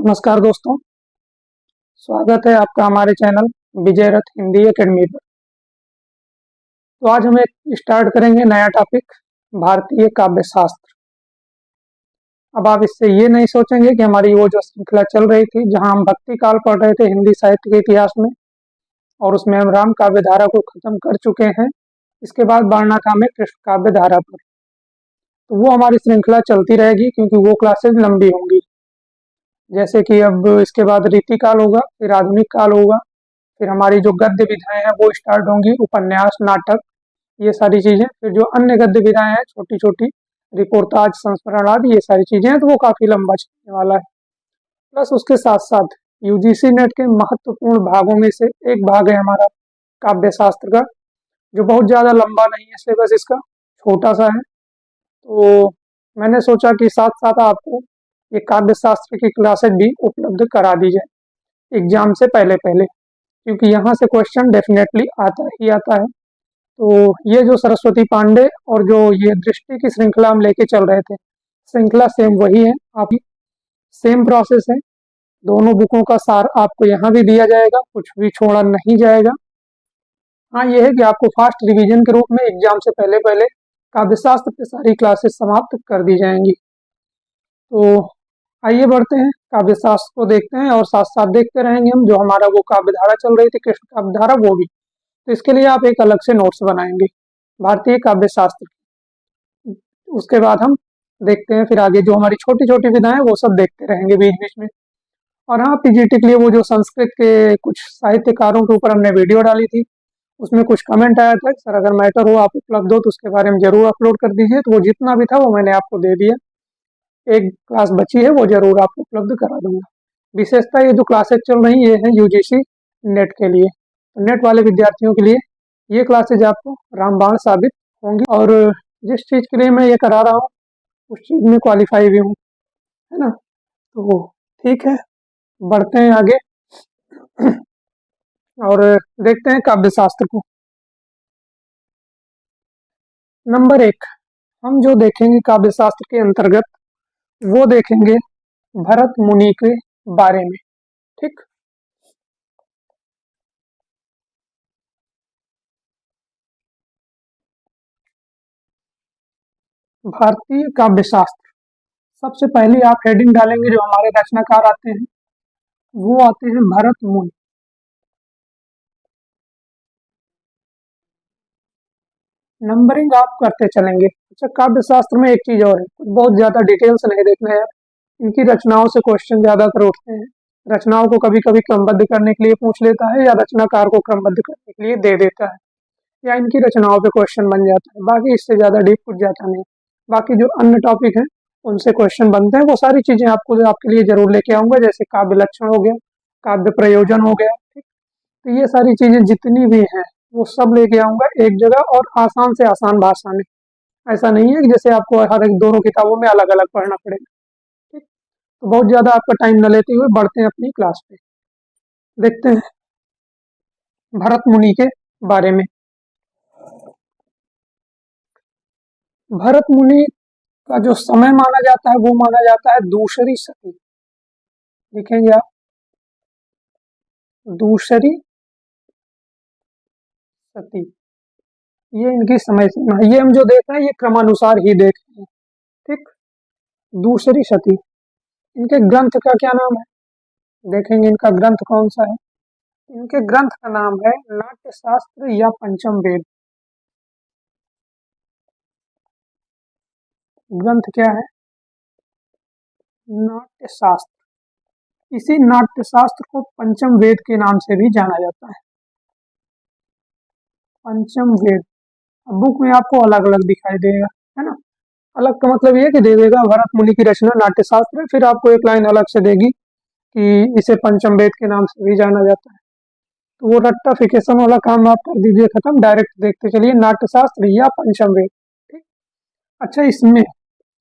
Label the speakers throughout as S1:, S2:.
S1: नमस्कार दोस्तों, स्वागत है आपका हमारे चैनल विजय रथ हिंदी एकेडमी पर। तो आज हम एक स्टार्ट करेंगे नया टॉपिक, भारतीय काव्य शास्त्र। अब आप इससे ये नहीं सोचेंगे कि हमारी वो जो श्रृंखला चल रही थी जहां हम भक्ति काल पढ़ रहे थे हिंदी साहित्य के इतिहास में, और उसमें हम राम काव्य धारा को खत्म कर चुके हैं। इसके बाद बढ़ना काम है कृष्ण काव्य धारा पर। तो वो हमारी श्रृंखला चलती रहेगी क्योंकि वो क्लासेज लंबी होंगी। जैसे कि अब इसके बाद रीति काल होगा, फिर आधुनिक काल होगा, फिर हमारी जो गद्य विधाएं हैं वो स्टार्ट होंगी, उपन्यास, नाटक, ये सारी चीजें। फिर जो अन्य गद्य विधाएं हैं, छोटी छोटी रिपोर्टाज, संस्मरण आदि, ये सारी चीजें हैं, तो वो काफी लंबा चलने वाला है। प्लस उसके साथ साथ यूजीसी नेट के महत्वपूर्ण भागों में से एक भाग है हमारा काव्य शास्त्र का, जो बहुत ज्यादा लंबा नहीं है, सिलेबस इसका छोटा सा है। तो मैंने सोचा कि साथ साथ आपको ये काव्य शास्त्र की क्लासेज भी उपलब्ध करा दी जाए एग्जाम से पहले पहले, क्योंकि यहाँ से क्वेश्चन डेफिनेटली आता ही आता है। तो ये जो सरस्वती पांडे और जो ये दृष्टि की श्रृंखला हम लेके चल रहे थे, श्रृंखला सेम वही है, आप सेम प्रोसेस है। दोनों बुकों का सार आपको यहाँ भी दिया जाएगा, कुछ भी छोड़ा नहीं जाएगा। हाँ, ये है कि आपको फास्ट रिवीजन के रूप में एग्जाम से पहले पहले काव्यशास्त्र की सारी क्लासेस समाप्त कर दी जाएंगी। तो आइए बढ़ते हैं, काव्यशास्त्र को देखते हैं और साथ साथ देखते रहेंगे हम जो हमारा वो काव्य धारा चल रही थी कृष्ण काव्य धारा, वो भी। तो इसके लिए आप एक अलग से नोट्स बनाएंगे भारतीय काव्य शास्त्र। उसके बाद हम देखते हैं फिर आगे जो हमारी छोटी छोटी विधाएं वो सब देखते रहेंगे बीच बीच में। और हाँ, पीजीटी के लिए वो जो संस्कृत के कुछ साहित्यकारों के ऊपर हमने वीडियो डाली थी, उसमें कुछ कमेंट आया था सर अगर मैटर हो आप उपलब्ध हो तो उसके बारे में जरूर अपलोड कर दीजिए। तो वो जितना भी था वो मैंने आपको दे दिया। एक क्लास बची है, वो जरूर आपको उपलब्ध करा दूंगा। विशेषता ये जो क्लासेज चल रही ये है यूजीसी नेट के लिए, तो नेट वाले विद्यार्थियों के लिए ये क्लासेज आपको रामबाण साबित होंगी। और जिस चीज़ के लिए मैं ये करा रहा हूँ उस चीज़ में क्वालिफाई भी हूँ, है ना। तो ठीक है, बढ़ते हैं आगे और देखते हैं काव्य शास्त्र को। नंबर 1 हम जो देखेंगे काव्य शास्त्र के अंतर्गत, वो देखेंगे भरत मुनि के बारे में। ठीक, भारतीय काव्य शास्त्र, सबसे पहले आप हेडिंग डालेंगे जो हमारे रचनाकार आते हैं, वो आते हैं भरत मुनि। नंबरिंग आप करते चलेंगे। अच्छा, काव्य शास्त्र में एक चीज और है, बहुत ज्यादा डिटेल्स नहीं देखना है, इनकी रचनाओं से क्वेश्चन ज्यादातर उठते हैं। रचनाओं को कभी कभी क्रमबद्ध करने के लिए पूछ लेता है, या रचनाकार को क्रमबद्ध करने के लिए दे देता है, या इनकी रचनाओं पे क्वेश्चन बन जाता है। बाकी इससे ज्यादा डीप कुछ जाता नहीं। बाकी जो अन्य टॉपिक हैं उनसे क्वेश्चन बनते हैं, वो सारी चीजें आपको आपके लिए जरूर लेके आऊंगा, जैसे काव्य लक्षण हो गया, काव्य प्रयोजन हो गया। ठीक, तो ये सारी चीजें जितनी भी हैं वो सब लेके आऊंगा एक जगह, और आसान से आसान भाषा में। ऐसा नहीं है कि जैसे आपको हर एक दोनों किताबों में अलग अलग पढ़ना पड़ेगा। ठीक, तो बहुत ज्यादा आपका टाइम न लेते हुए बढ़ते हैं अपनी क्लास पे। देखते हैं भरत मुनि के बारे में। भरत मुनि का जो समय माना जाता है वो माना जाता है दूसरी सदी। लिखेंगे आप दूसरी सदी, ये इनकी समय सीमा है। ये हम जो देख रहे हैं ये क्रमानुसार ही देख रहे हैं। ठीक, दूसरी सदी। इनके ग्रंथ का क्या नाम है, देखेंगे इनका ग्रंथ कौन सा है। इनके ग्रंथ का नाम है नाट्य शास्त्र या पंचम वेद। ग्रंथ क्या है, नाट्य शास्त्र। इसी नाट्य शास्त्र को पंचम वेद के नाम से भी जाना जाता है, पंचम वेद। बुक में आपको अलग अलग दिखाई देगा, है ना। अलग का मतलब ये कि दे देगा भरत मुनि की रचना नाट्य शास्त्र है, फिर आपको एक लाइन अलग से देगी कि इसे पंचम वेद के नाम से भी जाना जाता है। तो वो रट्टाफिकेशन वाला काम आप कर दीजिए खत्म, डायरेक्ट देखते चलिए नाट्य शास्त्र या पंचम वेद। ठीक, अच्छा, इसमें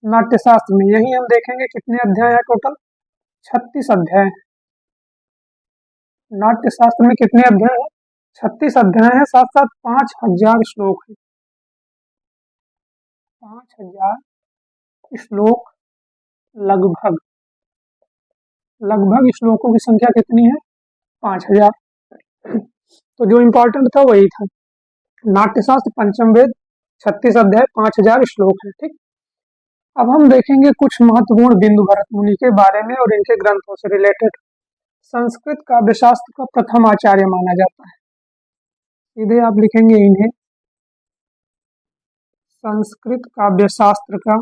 S1: नाट्य शास्त्र में यही हम देखेंगे कितने अध्याय है टोटल, 36 अध्याय। नाट्य शास्त्र में कितने अध्याय है, 36 अध्याय है, साथ साथ 5000 श्लोक है। 5000 श्लोक लगभग, लगभग श्लोकों की संख्या कितनी है? 5000। तो जो इम्पोर्टेंट था वही था। नाट्यशास्त्र पंचम वेद, 36 अध्याय, 5000 श्लोक है। ठीक। अब हम देखेंगे कुछ महत्वपूर्ण बिंदु भरत मुनि के बारे में और इनके ग्रंथों से रिलेटेड। संस्कृत काव्यशास्त्र का प्रथम आचार्य माना जाता है। सीधे आप लिखेंगे इन्हें, संस्कृत काव्यशास्त्र का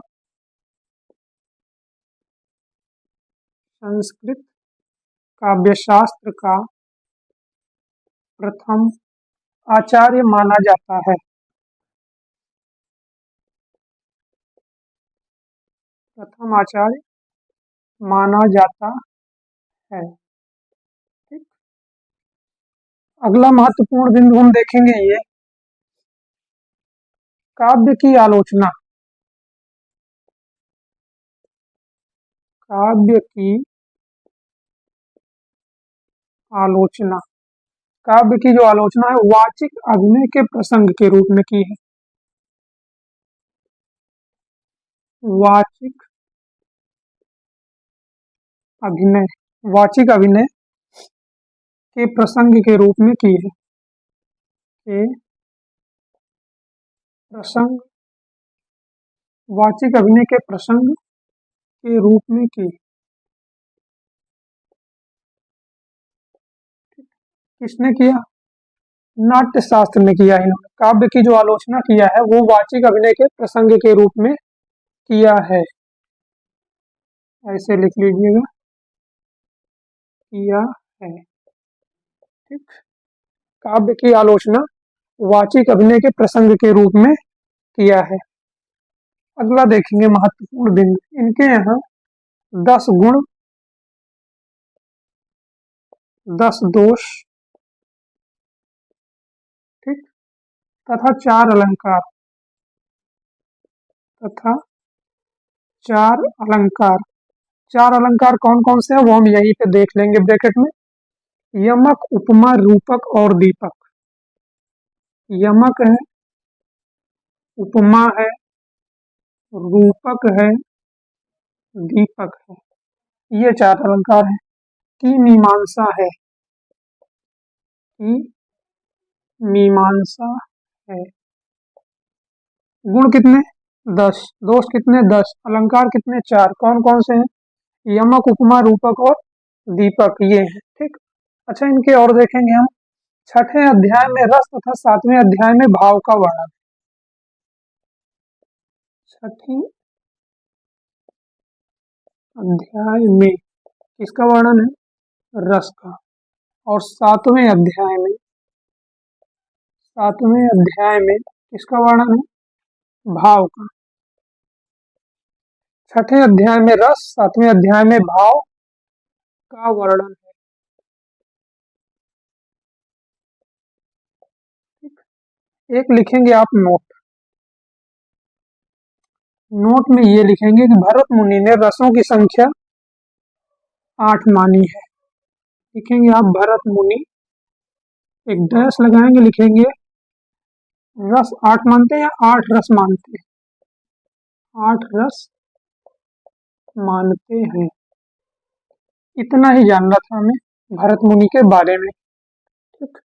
S1: प्रथम आचार्य माना जाता है। प्रथम आचार्य माना जाता है। ठीक। अगला महत्वपूर्ण बिंदु हम देखेंगे ये काव्य की आलोचना। काव्य की आलोचना। काव्य की जो आलोचना है वाचिक अभिनय के प्रसंग के रूप में की है। वाचिक अभिनय, वाचिक अभिनय के प्रसंग के रूप में की है। के प्रसंग, वाचिक अभिनय के प्रसंग के रूप में की। किसने किया? नाट्य शास्त्र ने किया है। इन्होंने काव्य की जो आलोचना किया है वो वाचिक अभिनय के प्रसंग के रूप में किया है। ऐसे लिख लीजिएगा, किया है। ठीक। काव्य की आलोचना वाचिक अभिनय के प्रसंग के रूप में किया है। अगला देखेंगे महत्वपूर्ण बिंदु, इनके यहाँ 10 गुण, 10 दोष, ठीक, तथा 4 अलंकार, तथा 4 अलंकार। 4 अलंकार कौन कौन से हैं वो हम यहीं पे देख लेंगे ब्रैकेट में। यमक, उपमा, रूपक और दीपक। यमक है, उपमा है, रूपक है, दीपक है, ये 4 अलंकार हैं। की मीमांसा है, की मीमांसा है। गुण कितने? 10, दोष कितने? 10, अलंकार कितने? 4। कौन कौन से हैं? यमक, उपमा, रूपक और दीपक, ये हैं। ठीक। अच्छा, इनके और देखेंगे हम। छठे अध्याय में रस तथा 7वें अध्याय में भाव का वर्णन। छठी अध्याय में किसका वर्णन है? रस का। और 7वें अध्याय में किसका वर्णन है? भाव का। छठे अध्याय में रस, 7वें अध्याय में भाव का वर्णन है। ठीक। एक लिखेंगे आप नोट। नोट में ये लिखेंगे कि भरत मुनि ने रसों की संख्या 8 मानी है। लिखेंगे आप भरत मुनि, एक डैश लगाएंगे, लिखेंगे रस 8 मानते हैं या 8 रस मानते हैं? 8 रस मानते हैं। इतना ही जानना था हमें भरत मुनि के बारे में। ठीक।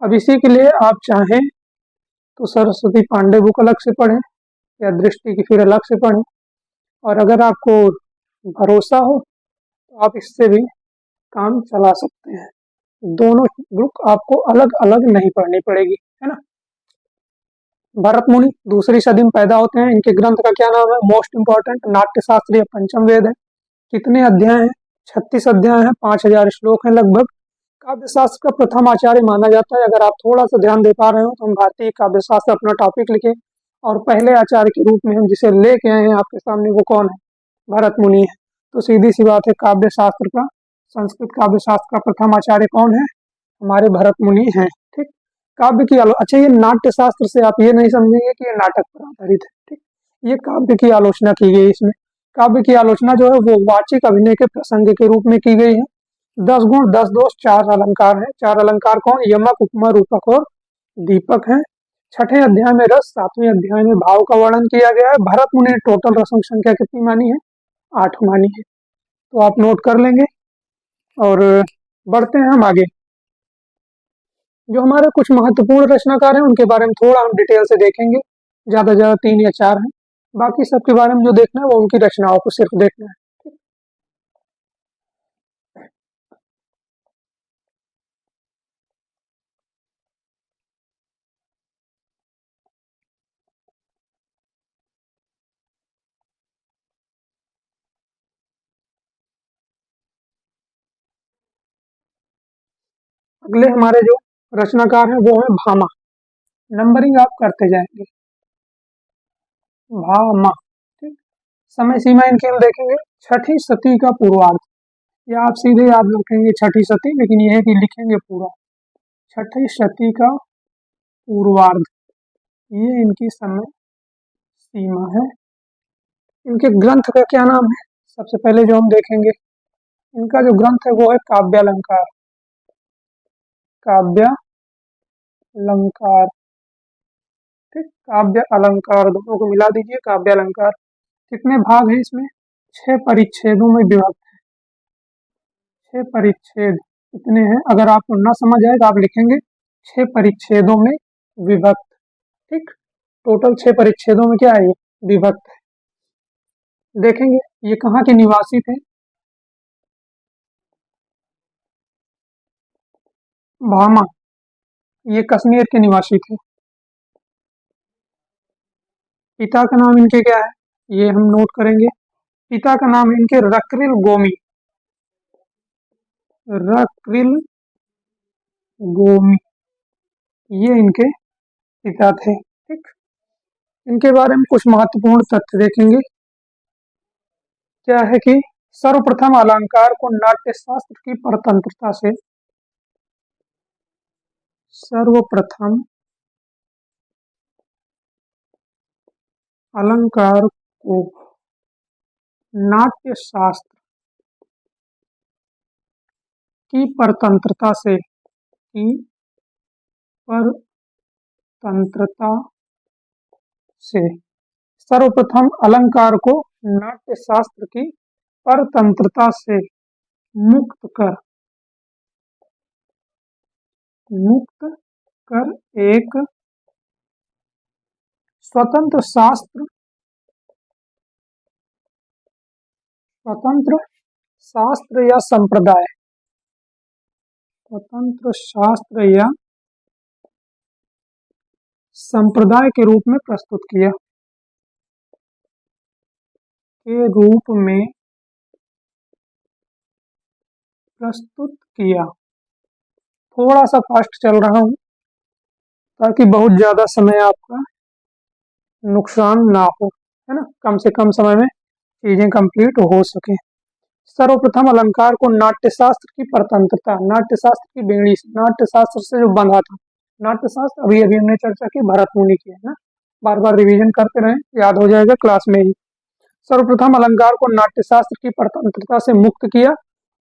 S1: अब इसी के लिए आप चाहें तो सरस्वती पांडे बुक अलग से पढ़ें या दृष्टि की फिर अलग से पढ़ें, और अगर आपको भरोसा हो तो आप इससे भी काम चला सकते हैं। दोनों बुक आपको अलग अलग नहीं पढ़नी पड़ेगी, है ना। भरत मुनि दूसरी सदी में पैदा होते हैं। इनके ग्रंथ का क्या नाम है? मोस्ट इंपॉर्टेंट नाट्यशास्त्र या पंचम वेद है। कितने अध्याय हैं? 36 अध्याय हैं, 5000 श्लोक हैं लगभग। काव्यशास्त्र का प्रथम आचार्य माना जाता है। अगर आप थोड़ा सा ध्यान दे पा रहे हो तो हम भारतीय काव्यशास्त्र अपना टॉपिक लिखे और पहले आचार्य के रूप में हम जिसे लेके आए हैं आपके सामने वो कौन है? भरत मुनि है। तो सीधी सी बात है, काव्यशास्त्र का, संस्कृत काव्यशास्त्र का प्रथम आचार्य कौन है? हमारे भरत मुनि हैं। ठीक। काव्य की अच्छा, ये नाट्य शास्त्र से आप ये नहीं समझेंगे कि ये नाटक पर आधारित है। ठीक। ये काव्य की आलोचना की गई। इसमें काव्य की आलोचना जो है वो वाचिक अभिनय के प्रसंग के रूप में की गई है। 10 गुण, 10 दोष, 4 अलंकार है। 4 अलंकार कौन? यमक, उपमा, रूपक और दीपक है। छठे अध्याय में रस, 7वें अध्याय में भाव का वर्णन किया गया है। भरत मुनि ने टोटल रसों की संख्या कितनी मानी है? 8 मानी है। तो आप नोट कर लेंगे और बढ़ते हैं हम आगे। जो हमारे कुछ महत्वपूर्ण रचनाकार हैं उनके बारे में थोड़ा हम डिटेल से देखेंगे। ज़्यादा से ज़्यादा 3 या 4 हैं। बाकी सबके बारे में जो देखना है वो उनकी रचनाओं को सिर्फ देखना है। अगले हमारे जो रचनाकार हैं वो है भामा। नंबरिंग आप करते जाएंगे। भामा, ठीक। समय सीमा इनकी हम देखेंगे 6ठी सदी का पूर्वार्ध, या आप सीधे याद रखेंगे 6ठी सदी, लेकिन यह है कि लिखेंगे पूरा 6ठी सदी का पूर्वार्ध, ये इनकी समय सीमा है। इनके ग्रंथ का क्या नाम है? सबसे पहले जो हम देखेंगे इनका जो ग्रंथ है वो है काव्यालंकार। काव्यालंकार, ठीक। काव्य अलंकार दोनों को मिला दीजिए, काव्यालंकार। कितने भाग हैं इसमें? 6 परिच्छेदों में विभक्त है। 6 परिच्छेद कितने हैं? अगर आपको न समझ आए तो आप लिखेंगे 6 परिच्छेदों में विभक्त, ठीक। टोटल 6 परिच्छेदों में क्या है? ये विभक्त है। देखेंगे ये कहाँ के निवासी थे। भामा, ये कश्मीर के निवासी थे। पिता का नाम इनके क्या है? ये हम नोट करेंगे। पिता का नाम है इनके रक्रिल गोमी। रक्रिल गोमी, ये इनके पिता थे, ठीक। इनके बारे में कुछ महत्वपूर्ण तथ्य देखेंगे। क्या है कि सर्वप्रथम अलंकार को नाट्य शास्त्र की परतंत्रता से, सर्वप्रथम अलंकार को नाट्य शास्त्र की परतंत्रता से, की परतंत्रता से, सर्वप्रथम अलंकार को नाट्य शास्त्र की परतंत्रता से मुक्त कर एक स्वतंत्र शास्त्र या संप्रदाय, स्वतंत्र शास्त्र या संप्रदाय के रूप में प्रस्तुत किया, के रूप में प्रस्तुत किया। थोड़ा सा फास्ट चल रहा हूं ताकि बहुत ज्यादा समय आपका नुकसान ना हो, है ना, कम से कम समय में चीजें कंप्लीट हो सके। सर्वप्रथम अलंकार को नाट्यशास्त्र की परतंत्रता, नाट्यशास्त्र की बेड़ी से, नाट्यशास्त्र से जो बंधा था। नाट्यशास्त्र अभी अभी हमने चर्चा की, भरत मुनि की, है ना। बार बार रिवीजन करते रहें, याद हो जाएगा क्लास में ही। सर्वप्रथम अलंकार को नाट्यशास्त्र की परतंत्रता से मुक्त किया,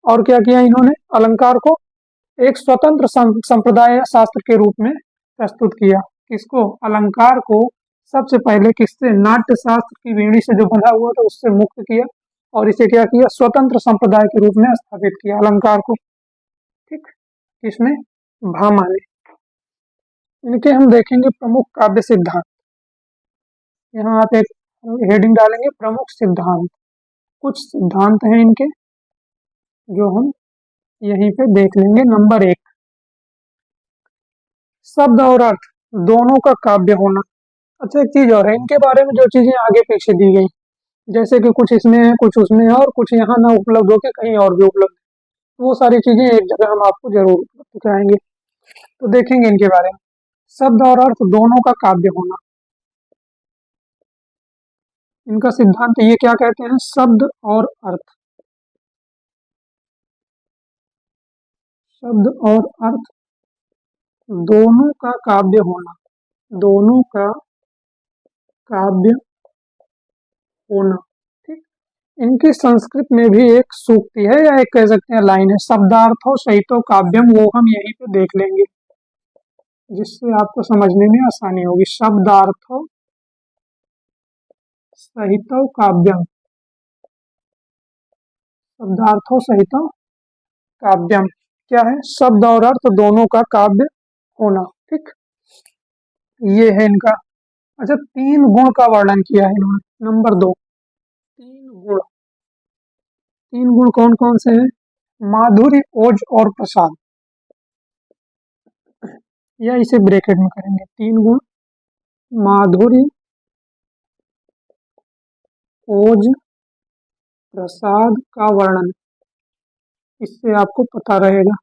S1: और क्या किया इन्होंने? अलंकार को एक स्वतंत्र संप्रदाय या शास्त्र के रूप में प्रस्तुत किया। किसको? अलंकार को सबसे पहले किससे? नाट्य शास्त्र की बेड़ी से जो बंधा हुआ था उससे मुक्त किया, और इसे क्या किया? स्वतंत्र संप्रदाय के रूप में स्थापित किया अलंकार को, ठीक। किसने? भामा ने। इनके हम देखेंगे प्रमुख काव्य सिद्धांत। यहाँ आप एक हेडिंग डालेंगे, प्रमुख सिद्धांत। कुछ सिद्धांत हैं इनके जो हम यहीं पे देख लेंगे। नंबर 1, शब्द और अर्थ दोनों का काव्य होना। अच्छा, एक चीज और है इनके बारे में, जो चीजें आगे पीछे दी गई, जैसे कि कुछ इसमें है, कुछ उसमें है, और कुछ यहाँ ना उपलब्ध होके कहीं और भी उपलब्ध है, वो सारी चीजें एक जगह हम आपको जरूर उपलब्ध कराएंगे। तो देखेंगे इनके बारे में। शब्द और अर्थ दोनों का काव्य होना, इनका सिद्धांत ये क्या कहते हैं? शब्द और अर्थ, शब्द और अर्थ दोनों का काव्य होना, दोनों का काव्य होना, ठीक। इनकी संस्कृत में भी एक सूक्ति है, या एक कह सकते हैं लाइन है, शब्दार्थो सहितो काव्यम, वो हम यहीं पे देख लेंगे जिससे आपको समझने में आसानी होगी। शब्दार्थो सहितो काव्यम, शब्दार्थो सहितो काव्यम क्या है? शब्द और अर्थ दोनों का काव्य होना। ठीक, ये है इनका। अच्छा, 3 गुण का वर्णन किया है इन्होंने। नंबर 2, 3 गुण। 3 गुण कौन कौन से हैं? माधुर्य, ओज और प्रसाद। या इसे ब्रैकेट में करेंगे। 3 गुण, माधुर्य, ओज, प्रसाद का वर्णन। इससे आपको पता रहेगा,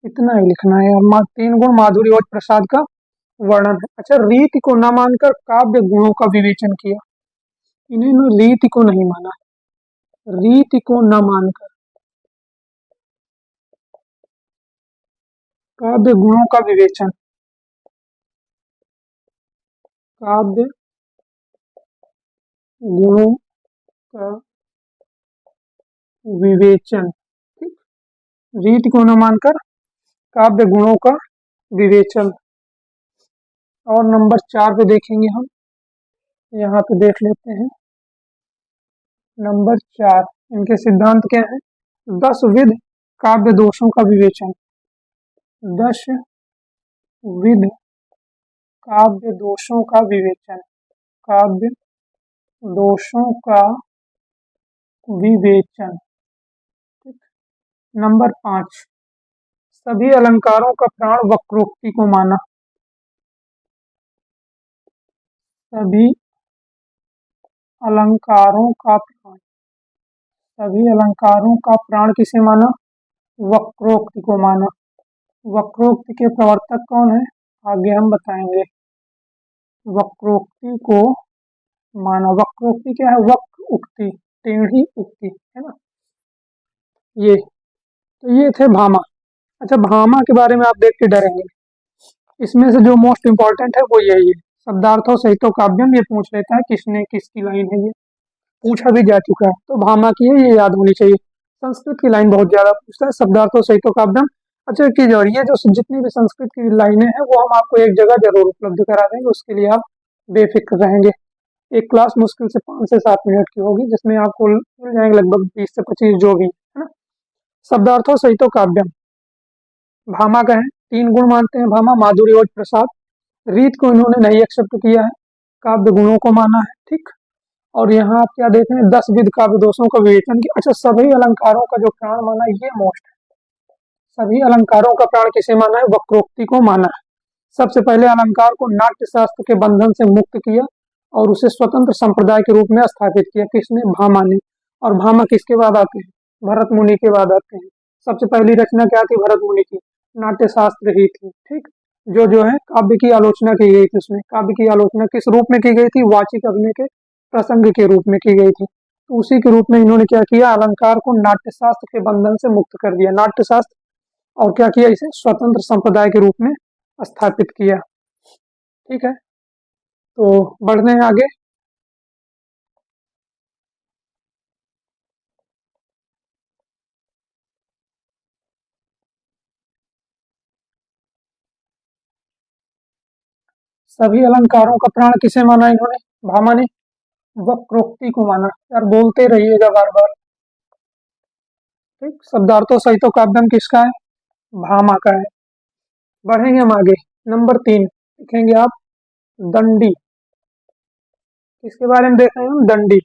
S1: इतना ही लिखना है। और 3 गुण, माधुर्य, ओज, प्रसाद का वर्णन है। अच्छा, रीति को न मानकर काव्य गुणों का विवेचन किया। इन्होंने रीति को नहीं माना, रीति को न मानकर काव्य गुणों का विवेचन, काव्य गुणों का विवेचन। ठीक, रीति को न मानकर काव्य गुणों का विवेचन। और नंबर 4 पे देखेंगे हम, यहाँ पे देख लेते हैं। नंबर 4, इनके सिद्धांत क्या है? 10 विध काव्य दोषों का विवेचन। 10 विध काव्य दोषों का विवेचन, काव्य दोषों का विवेचन। ठीक, नंबर 5, सभी अलंकारों का प्राण वक्रोक्ति को माना। सभी अलंकारों का प्राण, सभी अलंकारों का प्राण किसे माना? वक्रोक्ति को माना। वक्रोक्ति के प्रवर्तक कौन है? आगे हम बताएंगे। वक्रोक्ति को माना। वक्रोक्ति क्या है? वक्र उक्ति, टेढ़ी उक्ति, है ना। ये तो ये थे भामा। अच्छा, भामा के बारे में आप देख के डरेंगे। इसमें से जो मोस्ट इंपॉर्टेंट है वो यही है, शब्दार्थों सहितो काव्यम। ये पूछ लेता है किसने, किसकी लाइन है ये, पूछा भी जा चुका है। तो भामा की है, ये याद होनी चाहिए। संस्कृत की लाइन बहुत ज्यादा पूछता है, शब्दार्थों सहितो काव्यम। अच्छा, की जो ये जो जितनी भी संस्कृत की लाइनें हैं वो हम आपको एक जगह जरूर उपलब्ध करा देंगे, उसके लिए आप बेफिक्र रहेंगे। एक क्लास मुश्किल से 5 से 7 मिनट की होगी, जिसमें आपको मिल जाएंगे लगभग 20 से 25 जो भी है ना। शब्दार्थों सहितो काव्यम भामा का है। 3 गुण मानते हैं भामा, माधुर्य, ओज, प्रसाद। रीत को इन्होंने नहीं एक्सेप्ट किया है, काव्य गुणों को माना है। ठीक, और यहाँ आप क्या देख रहे हैं? 10 विध काव्य दोषों का विवेचन किया। अच्छा, सभी अलंकारों का जो प्राण माना, ये मोस्ट है। सभी अलंकारों का प्राण किसे माना है? वक्रोक्ति को माना है। सबसे पहले अलंकार को नाट्य शास्त्र के बंधन से मुक्त किया और उसे स्वतंत्र संप्रदाय के रूप में स्थापित किया। किसने? भामा ने। और भामा किसके बाद आते हैं? भरत मुनि के बाद आते हैं। सबसे पहली रचना क्या थी भरत मुनि की? नाट्य शास्त्र ही थी। ठीक, जो है काव्य की आलोचना की गई थी। उसमें काव्य की आलोचना किस रूप में की गई थी? वाचिक अभिनय के प्रसंग के रूप में की गई थी। तो उसी के रूप में इन्होंने क्या किया? अलंकार को नाट्य शास्त्र के बंधन से मुक्त कर दिया, नाट्य शास्त्र, और क्या किया? इसे स्वतंत्र संप्रदाय के रूप में स्थापित किया। ठीक है, तो बढ़ते हैं आगे। सभी अलंकारों का प्राण किसे माना इन्होंने? भामा ने। वक्रोक्ति को माना। यार बोलते रहिएगा बार बार। ठीक, शब्दार्थों सहितो काव्यम किसका है? भामा का है। बढ़ेंगे हम आगे। नंबर 3 लिखेंगे आप, दंडी। इसके बारे में देख रहे हैं हम, दंडी।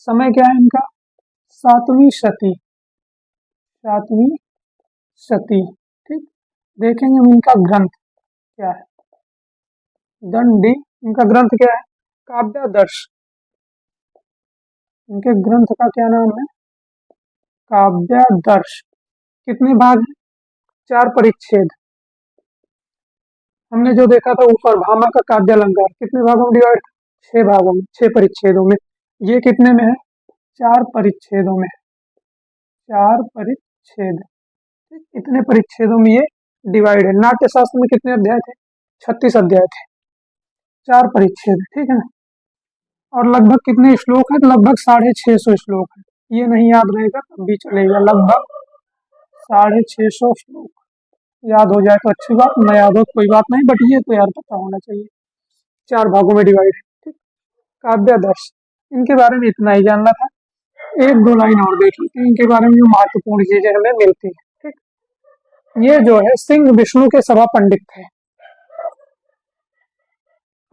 S1: समय क्या है इनका? 7वीं शती, 7वीं शती। ठीक, देखेंगे हम इनका ग्रंथ क्या है। दंडी, इनका ग्रंथ क्या है? काव्यादर्श। इनके ग्रंथ का क्या नाम है? काव्यादर्श। कितने भाग हैं? 4 परिच्छेद। हमने जो देखा था ऊपर, भामा का काव्य अलंकार कितने भागों में डिवाइड? 6 भागों में, 6 परिच्छेदों में। ये कितने में है? 4 परिच्छेदों में, 4 परिच्छेद। इतने परिच्छेदों में ये डिवाइड है। नाट्य शास्त्र में कितने अध्याय थे? 36 अध्याय थे, 4 परिच्छेद। ठीक है ना। और लगभग कितने श्लोक है? लगभग 650 श्लोक है। ये नहीं याद रहेगा तब भी चलेगा, लगभग 650 श्लोक। याद हो जाए तो अच्छी बात, न याद हो कोई बात नहीं, बट ये तो यार पता होना चाहिए। 4 भागों में डिवाइड है। ठीक, काव्यादर्श, इनके बारे में इतना ही जानना था। एक दो लाइन और देख लेते हैं इनके बारे में, जो महत्वपूर्ण चीजें हमें मिलती है। ठीक, ये जो है सिंह विष्णु के सभा पंडित थे।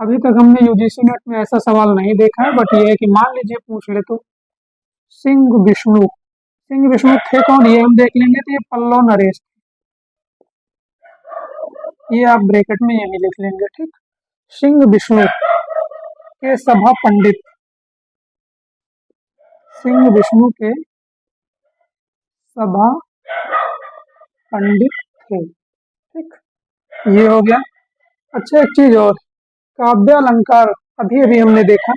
S1: अभी तक हमने यूजीसी नेट में ऐसा सवाल नहीं देखा है, बट ये है कि मान लीजिए पूछ ले तो सिंह विष्णु थे कौन, ये हम देख लेंगे। तो ये पल्लव नरेश, ये आप ब्रैकेट में यही लिख लेंगे। ठीक, सिंह विष्णु के सभा पंडित, सिंह विष्णु के सभा पंडित थे। ठीक, ये हो गया। अच्छा, एक चीज और, काव्य अलंकार अभी अभी हमने देखा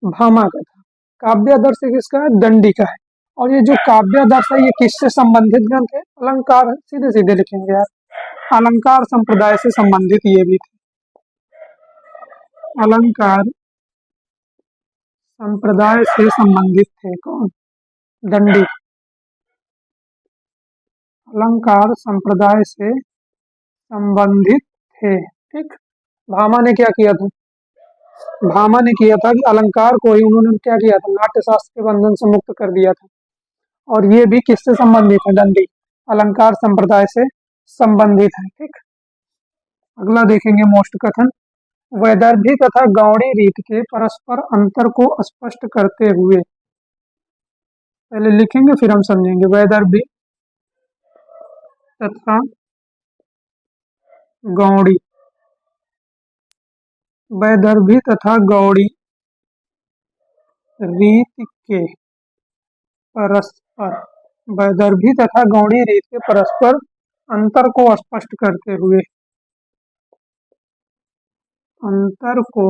S1: भामा का था, काव्य आदर्श किसका है, दंडी का है। और ये जो काव्य आदर्श है ये किससे संबंधित ग्रंथ है, अलंकार है। सीधे सीधे लिखेंगे यार, अलंकार संप्रदाय से संबंधित ये भी थे। अलंकार संप्रदाय से संबंधित थे कौन, दंडी। अलंकार संप्रदाय से संबंधित थे। ठीक, भामा ने क्या किया था, भामा ने किया था कि अलंकार को ही उन्होंने क्या किया था, नाट्य शास्त्र के बंधन से मुक्त कर दिया था। और ये भी किससे संबंधित है, दंडी, अलंकार संप्रदाय से संबंधित है। ठीक, अगला देखेंगे मोस्ट कथन, वैदर्भी तथा गौड़ी रीत के परस्पर अंतर को स्पष्ट करते हुए। पहले लिखेंगे फिर हम समझेंगे। वैदर्भी तथा गौड़ी, वैदर्भी तथा गौड़ी रीत के परस्पर, वैदर्भी तथा गौड़ी रीत के परस्पर अंतर को स्पष्ट करते हुए, अंतर को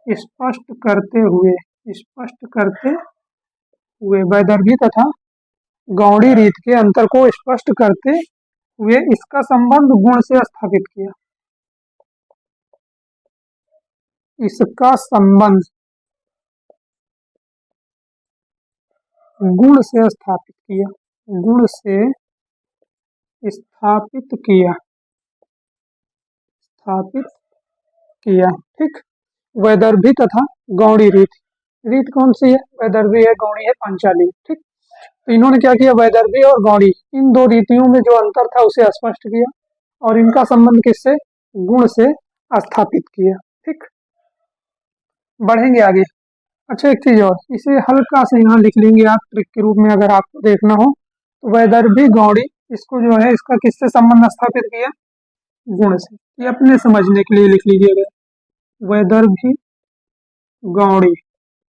S1: स्पष्ट करते हुए, स्पष्ट करते हुए, वैदर्भी तथा गौड़ी रीत के अंतर को स्पष्ट करते हुए इसका संबंध गुण से स्थापित किया। इसका संबंध गुण से स्थापित किया, गुण से स्थापित किया, स्थापित किया। ठीक, वैदर्भी तथा गौड़ी रीत, रीत कौन सी है, वैदर्भी है, गौड़ी है, पांचाली। ठीक, तो इन्होंने क्या किया, वैदर्भी और गौड़ी इन दो रीतियों में जो अंतर था उसे स्पष्ट किया और इनका संबंध किससे, गुण से स्थापित किया। ठीक, बढ़ेंगे आगे। अच्छा, एक चीज और, इसे हल्का से यहाँ लिख लेंगे आप ट्रिक के रूप में अगर आपको देखना हो तो। वैदर्भी गौड़ी, इसको जो है इसका किससे संबंध स्थापित किया, गुण से। ये अपने समझने के लिए लिख लीजिएगा, वैदर्भी गौड़ी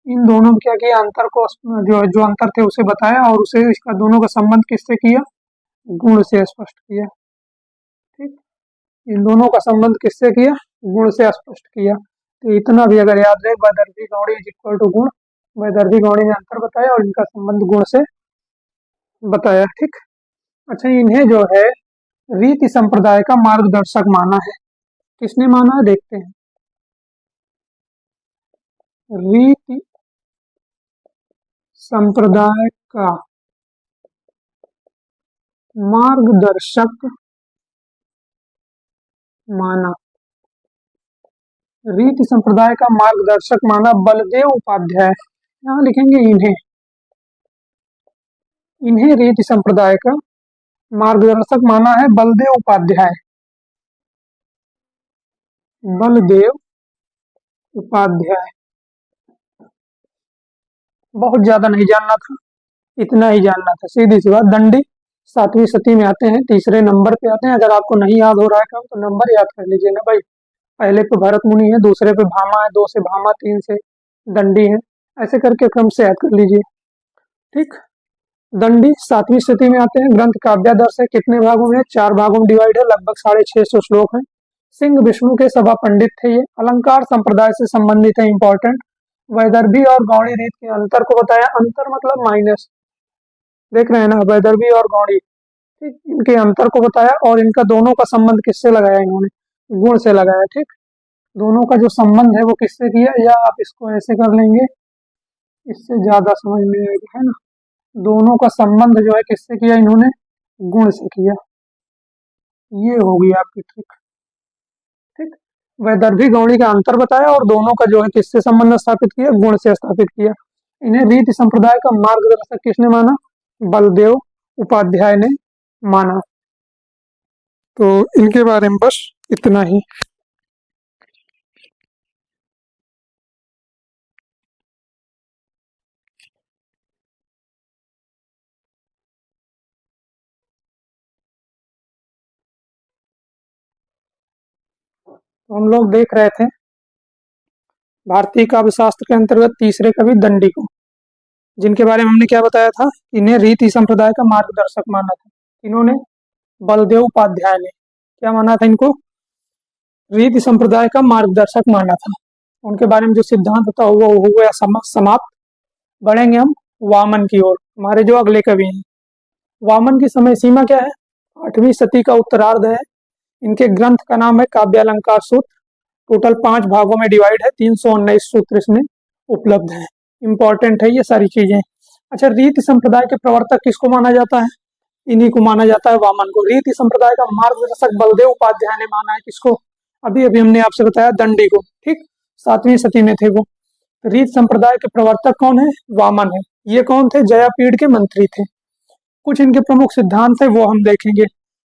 S1: इन दोनों में क्या किया, अंतर को जो अंतर थे उसे बताया और उसे इसका दोनों का संबंध किससे किया, गुण से स्पष्ट किया। ठीक, इन दोनों का संबंध किससे किया, गुण से स्पष्ट किया। तो इतना भी अगर याद रहे, वैदर्भी गौड़ी इज इक्वल टू गुण, वैदर्भी गौड़ी ने अंतर बताया और इनका संबंध गुण से बताया। ठीक, अच्छा, इन्हें जो है रीति संप्रदाय का मार्गदर्शक माना है। किसने माना है, देखते हैं। रीति संप्रदाय का मार्गदर्शक माना, रीति संप्रदाय का मार्गदर्शक माना बलदेव उपाध्याय। यहाँ लिखेंगे इन्हें, इन्हें रीति संप्रदाय का मार्गदर्शक माना है बलदेव उपाध्याय, बलदेव उपाध्याय। बहुत ज्यादा नहीं जानना था, इतना ही जानना था, सीधी सी बात। दंडी 7वीं सती में आते हैं, तीसरे नंबर पे आते हैं। अगर आपको नहीं याद हो रहा है तो नंबर याद कर लीजिए ना भाई। पहले पे भरत मुनि है, दूसरे पे भामा है, 2 से भामा, 3 से दंडी है, ऐसे करके क्रम से याद कर लीजिए। ठीक, दंडी 7वीं स्थिति में आते हैं। ग्रंथ काव्यादर्श है, कितने भागों में, 4 भागों में डिवाइड है, लगभग 650 श्लोक है। सिंह विष्णु के सभा पंडित थे ये, अलंकार संप्रदाय से संबंधित है, इंपॉर्टेंट। वैदर्भी और गौड़ी रीत के अंतर को बताया, अंतर मतलब माइनस, देख रहे हैं ना, वैदर्भी और गौड़ी, ठीक, इनके अंतर को बताया और इनका दोनों का संबंध किससे लगाया, इन्होंने गुण से लगाया। ठीक, दोनों का जो संबंध है वो किससे किया, या आप इसको ऐसे कर लेंगे, इससे ज्यादा समझ में आएगा, है ना। दोनों का संबंध जो है किससे किया, इन्होंने गुण से किया। ये होगी आपकी ट्रिक। ठीक, वैदर्भी गौड़ी का अंतर बताया और दोनों का जो है किससे संबंध स्थापित किया, गुण से स्थापित किया। इन्हें रीति संप्रदाय का मार्गदर्शक किसने माना? बलदेव उपाध्याय ने माना। तो इनके बारे में बस इतना ही। तो हम लोग देख रहे थे भारतीय काव्य शास्त्र के अंतर्गत तीसरे कवि दंडी को, जिनके बारे में हमने क्या बताया था? इन्हें रीति संप्रदाय का मार्गदर्शक माना था। इन्होंने बलदेव उपाध्याय ने क्या माना था? इनको रीति संप्रदाय का मार्गदर्शक माना था। उनके बारे में जो सिद्धांत था वो हो गया समाप्त। बढ़ेंगे हम वामन की ओर, हमारे जो अगले कवि हैं। वामन की समय सीमा क्या है? 8वीं सदी का उत्तरार्ध है। इनके ग्रंथ का नाम है काव्यालंकार सूत्र। टोटल 5 भागों में डिवाइड है, 319 सूत्र इसमें उपलब्ध है। इंपॉर्टेंट है ये सारी चीजें। अच्छा, रीति संप्रदाय के प्रवर्तक किसको माना जाता है? इन्हीं को माना जाता है, वामन को। रीति संप्रदाय का मार्गदर्शक बलदेव उपाध्याय ने माना है। किसको? अभी अभी हमने आपसे बताया, दंडी को। ठीक, 7वीं सदी में थे वो। रीति संप्रदाय के प्रवर्तक कौन है? वामन है। ये कौन थे? जयापीड़ के मंत्री थे। कुछ इनके प्रमुख सिद्धांत है वो हम देखेंगे।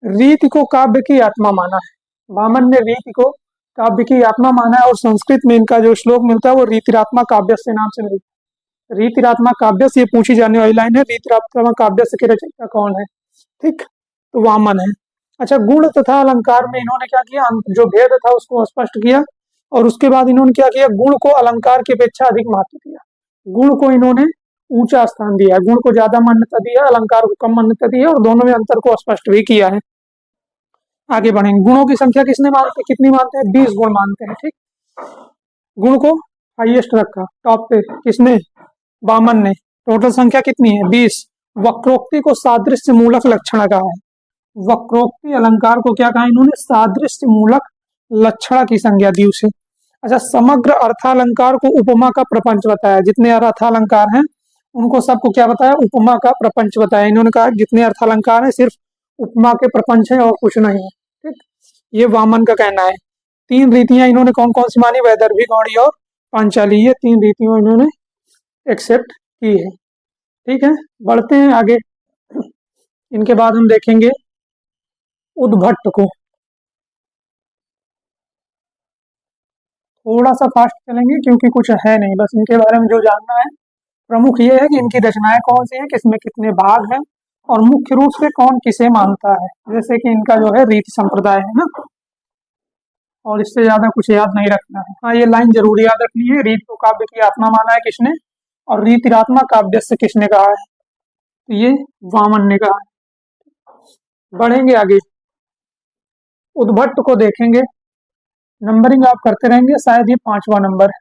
S1: रीति को काव्य की आत्मा माना है। वामन ने रीति को काव्य की आत्मा माना है, और संस्कृत में इनका जो श्लोक मिलता है वो रीतिरात्मा काव्यस्य नाम से मिलता है। रीतिरात्मा काव्यस्य, ये पूछी जाने वाली लाइन है। रीतिरात्मा काव्यस्य के रचयिता कौन है? ठीक, तो वामन है। अच्छा, गुण तथा अलंकार में इन्होंने क्या किया? जो भेद था उसको स्पष्ट किया, और उसके बाद इन्होंने क्या किया? गुण को अलंकार की अपेक्षा अधिक महत्व दिया। गुण को इन्होंने ऊंचा स्थान दिया है, गुण को ज्यादा मान्यता दिया, अलंकार को कम मान्यता दी है, और दोनों में अंतर को स्पष्ट भी किया है। आगे बढ़ेंगे। गुणों की संख्या कितनी मानते हैं? 20 गुण मानते हैं। ठीक, गुण को हाईएस्ट रखा, टॉप पे किसने? वामन ने। टोटल संख्या कितनी है? 20। वक्रोक्ति को सादृश्य मूलक लक्षण कहा है। वक्रोक्ति अलंकार को क्या कहा इन्होंने? सादृश्य मूलक लक्षण की संज्ञा दी उसे। अच्छा, समग्र अर्थालंकार को उपमा का प्रपंच बताया। जितने अर्थालंकार हैं उनको सबको क्या बताया? उपमा का प्रपंच बताया। इन्होंने कहा जितने अर्थालंकार हैं सिर्फ उपमा के प्रपंच है और कुछ नहीं है। ठीक, ये वामन का कहना है। 3 रीतियां इन्होंने कौन कौन सी मानी? वैदर्भी, गौड़ी और पांचाली। ये 3 रीतियों इन्होंने एक्सेप्ट की है। ठीक है, बढ़ते हैं आगे। इनके बाद हम देखेंगे उद्भट को। थोड़ा सा फास्ट चलेंगे क्योंकि कुछ है नहीं, बस इनके बारे में जो जानना है प्रमुख ये है कि इनकी रचनाएं कौन सी हैं, किसमें कितने भाग हैं, और मुख्य रूप से कौन किसे मानता है। जैसे कि इनका जो है रीति संप्रदाय है ना, और इससे ज्यादा कुछ याद नहीं रखना है। हाँ, ये लाइन जरूर याद रखनी है। रीति को काव्य की आत्मा माना है किसने, और रीतिरात्मा काव्य से किसने कहा है? तो ये वामन ने कहा है। बढ़ेंगे आगे, उद्भट को देखेंगे। नंबरिंग आप करते रहेंगे, शायद ये 5वां नंबर है।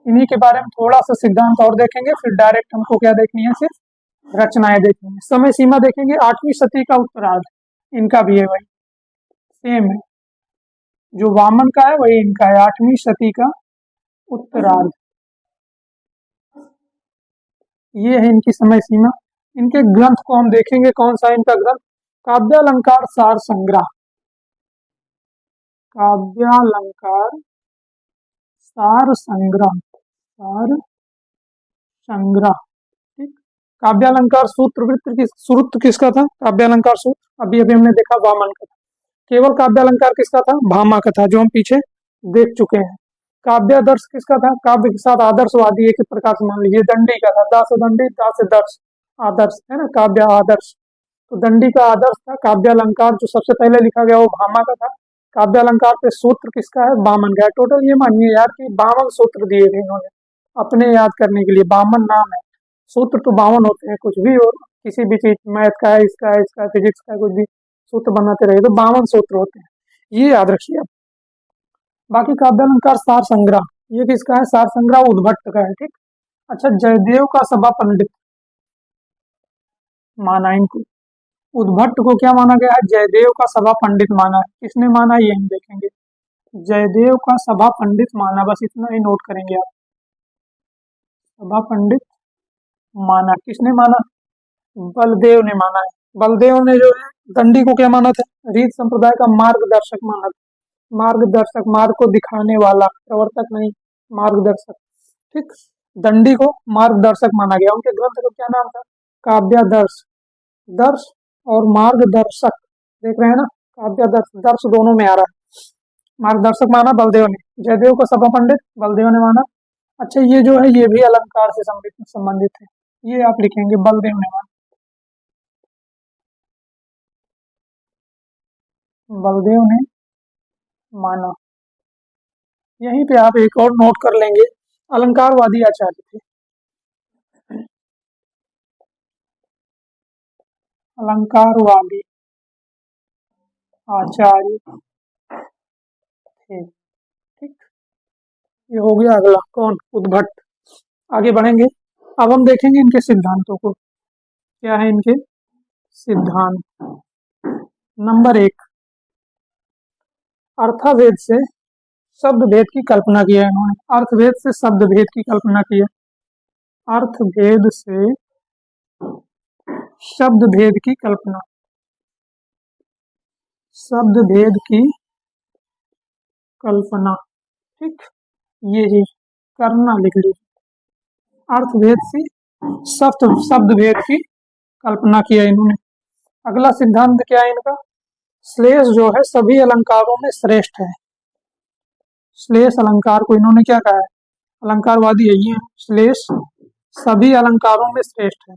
S1: इन्हीं के बारे में थोड़ा सा सिद्धांत और देखेंगे, फिर डायरेक्ट हमको क्या देखनी है? सिर्फ रचनाएं देखनी है। समय सीमा देखेंगे 8वीं सदी का उत्तरार्ध। इनका भी है भाई, सेम है। जो वामन का है वही इनका है, 8वीं सदी का उत्तरार्ध। ये है इनकी समय सीमा। इनके ग्रंथ को हम देखेंगे। कौन सा इनका ग्रंथ? काव्यालंकार सार संग्रह। काव्यालंकार सार संग्रह, सार संग्रह। ठीक, काव्यालंकार सूत्र किसका था? काव्यालंकार सूत्र अभी अभी हमने देखा वामन का था। केवल काव्यालंकार किसका था? भामा का था, जो हम पीछे देख चुके हैं। काव्यादर्श किसका था? काव्य के साथ आदर्शवादी एक प्रकार से मान लीजिए दंडी का था। दास दंडी, दास दर्श, आदर्श है ना, काव्य आदर्श। तो दंडी का आदर्श था। काव्यालंकार जो सबसे पहले लिखा गया वो भामा का था। काव्यालंकार पे सूत्र किसका है? वामन का है। टोटल ये मानिए यार कि 52 सूत्र दिए थे इन्होंने अपने याद करने के लिए। वामन नाम है, सूत्र तो 52 होते हैं। कुछ भी और किसी भी चीज, मैथ का है, इसका है, इसका फिजिक्स का, कुछ भी सूत्र बनाते रहे तो 52 सूत्र होते हैं, ये याद रखिए आप। बाकी काव्यालंकार सार संग्रह, ये किसका है? सार संग्रह उद्भट का है। ठीक, अच्छा, जयदेव का सभा पंडित माना इनको। उद्भट को क्या माना गया है? जयदेव का सभा पंडित माना है। किसने माना ये हम देखेंगे। जयदेव का सभा पंडित माना, बस इतना ही नोट करेंगे आप। सभा पंडित माना, किसने माना? बलदेव ने माना है। बलदेव ने जो है दंडी को क्या माना था? रीत संप्रदाय का मार्गदर्शक माना था। मार्गदर्शक, मार्ग को दिखाने वाला, प्रवर्तक नहीं, मार्गदर्शक। ठीक। दंडी को मार्गदर्शक माना गया। उनके ग्रंथ का क्या नाम था? काव्यादर्श। दर्श और मार्गदर्शक देख रहे हैं ना, काव्यादर्श दर्श दोनों में आ रहा है। मार्गदर्शक माना बलदेव ने, जयदेव का सभा पंडित बलदेव ने माना। अच्छा, ये जो है ये भी अलंकार से संबंधित है, ये आप लिखेंगे बलदेव ने माना, बलदेव ने माना। यहीं पे आप एक और नोट कर लेंगे, अलंकारवादी आचार्य थे, अलंकारवादी आचार्य थे। ठीक, ये हो गया। अगला कौन? उद्भट। आगे बढ़ेंगे, अब हम देखेंगे इनके सिद्धांतों को। क्या है इनके सिद्धांत? नंबर एक, अर्थाभेद से शब्द भेद की कल्पना की है इन्होंने। अर्थभेद से शब्द भेद की कल्पना की है। अर्थभेद से शब्द भेद की कल्पना, शब्द भेद की कल्पना। ठीक, ये ही करना लिख लीजिए। अर्थभेद से शब्द भेद की कल्पना की है इन्होंने। अगला सिद्धांत क्या है इनका? श्लेष जो है सभी अलंकारों में श्रेष्ठ है। श्लेष अलंकार को इन्होंने क्या कहा है? अलंकारवादी है ये। श्लेष सभी अलंकारों में श्रेष्ठ है।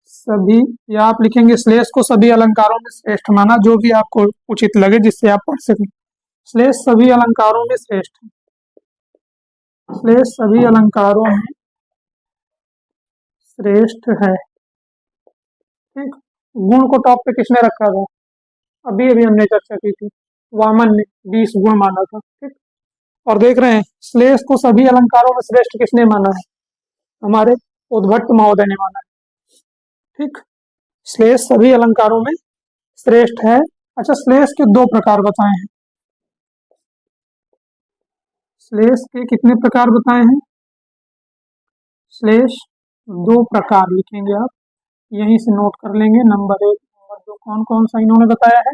S1: सभी, या आप लिखेंगे श्लेष को सभी अलंकारों में श्रेष्ठ माना, जो भी आपको उचित लगे जिससे आप पढ़ सकें। श्लेष सभी अलंकारों में श्रेष्ठ है। श्लेष सभी अलंकारों में श्रेष्ठ है। ठीक, गुण को टॉप पे किसने रखा था? अभी अभी हमने चर्चा की थी, वामन ने 20 गुण माना था। ठीक, और देख रहे हैं श्लेष को सभी अलंकारों में श्रेष्ठ किसने माना है? हमारे उद्भट महोदय ने माना है। ठीक, श्लेष सभी अलंकारों में श्रेष्ठ है। अच्छा, श्लेष के दो प्रकार बताए हैं। श्लेष के कितने प्रकार बताए हैं? श्लेष दो प्रकार लिखेंगे आप, यहीं से नोट कर लेंगे। नंबर एक, नंबर दो कौन कौन सा इन्होंने बताया है?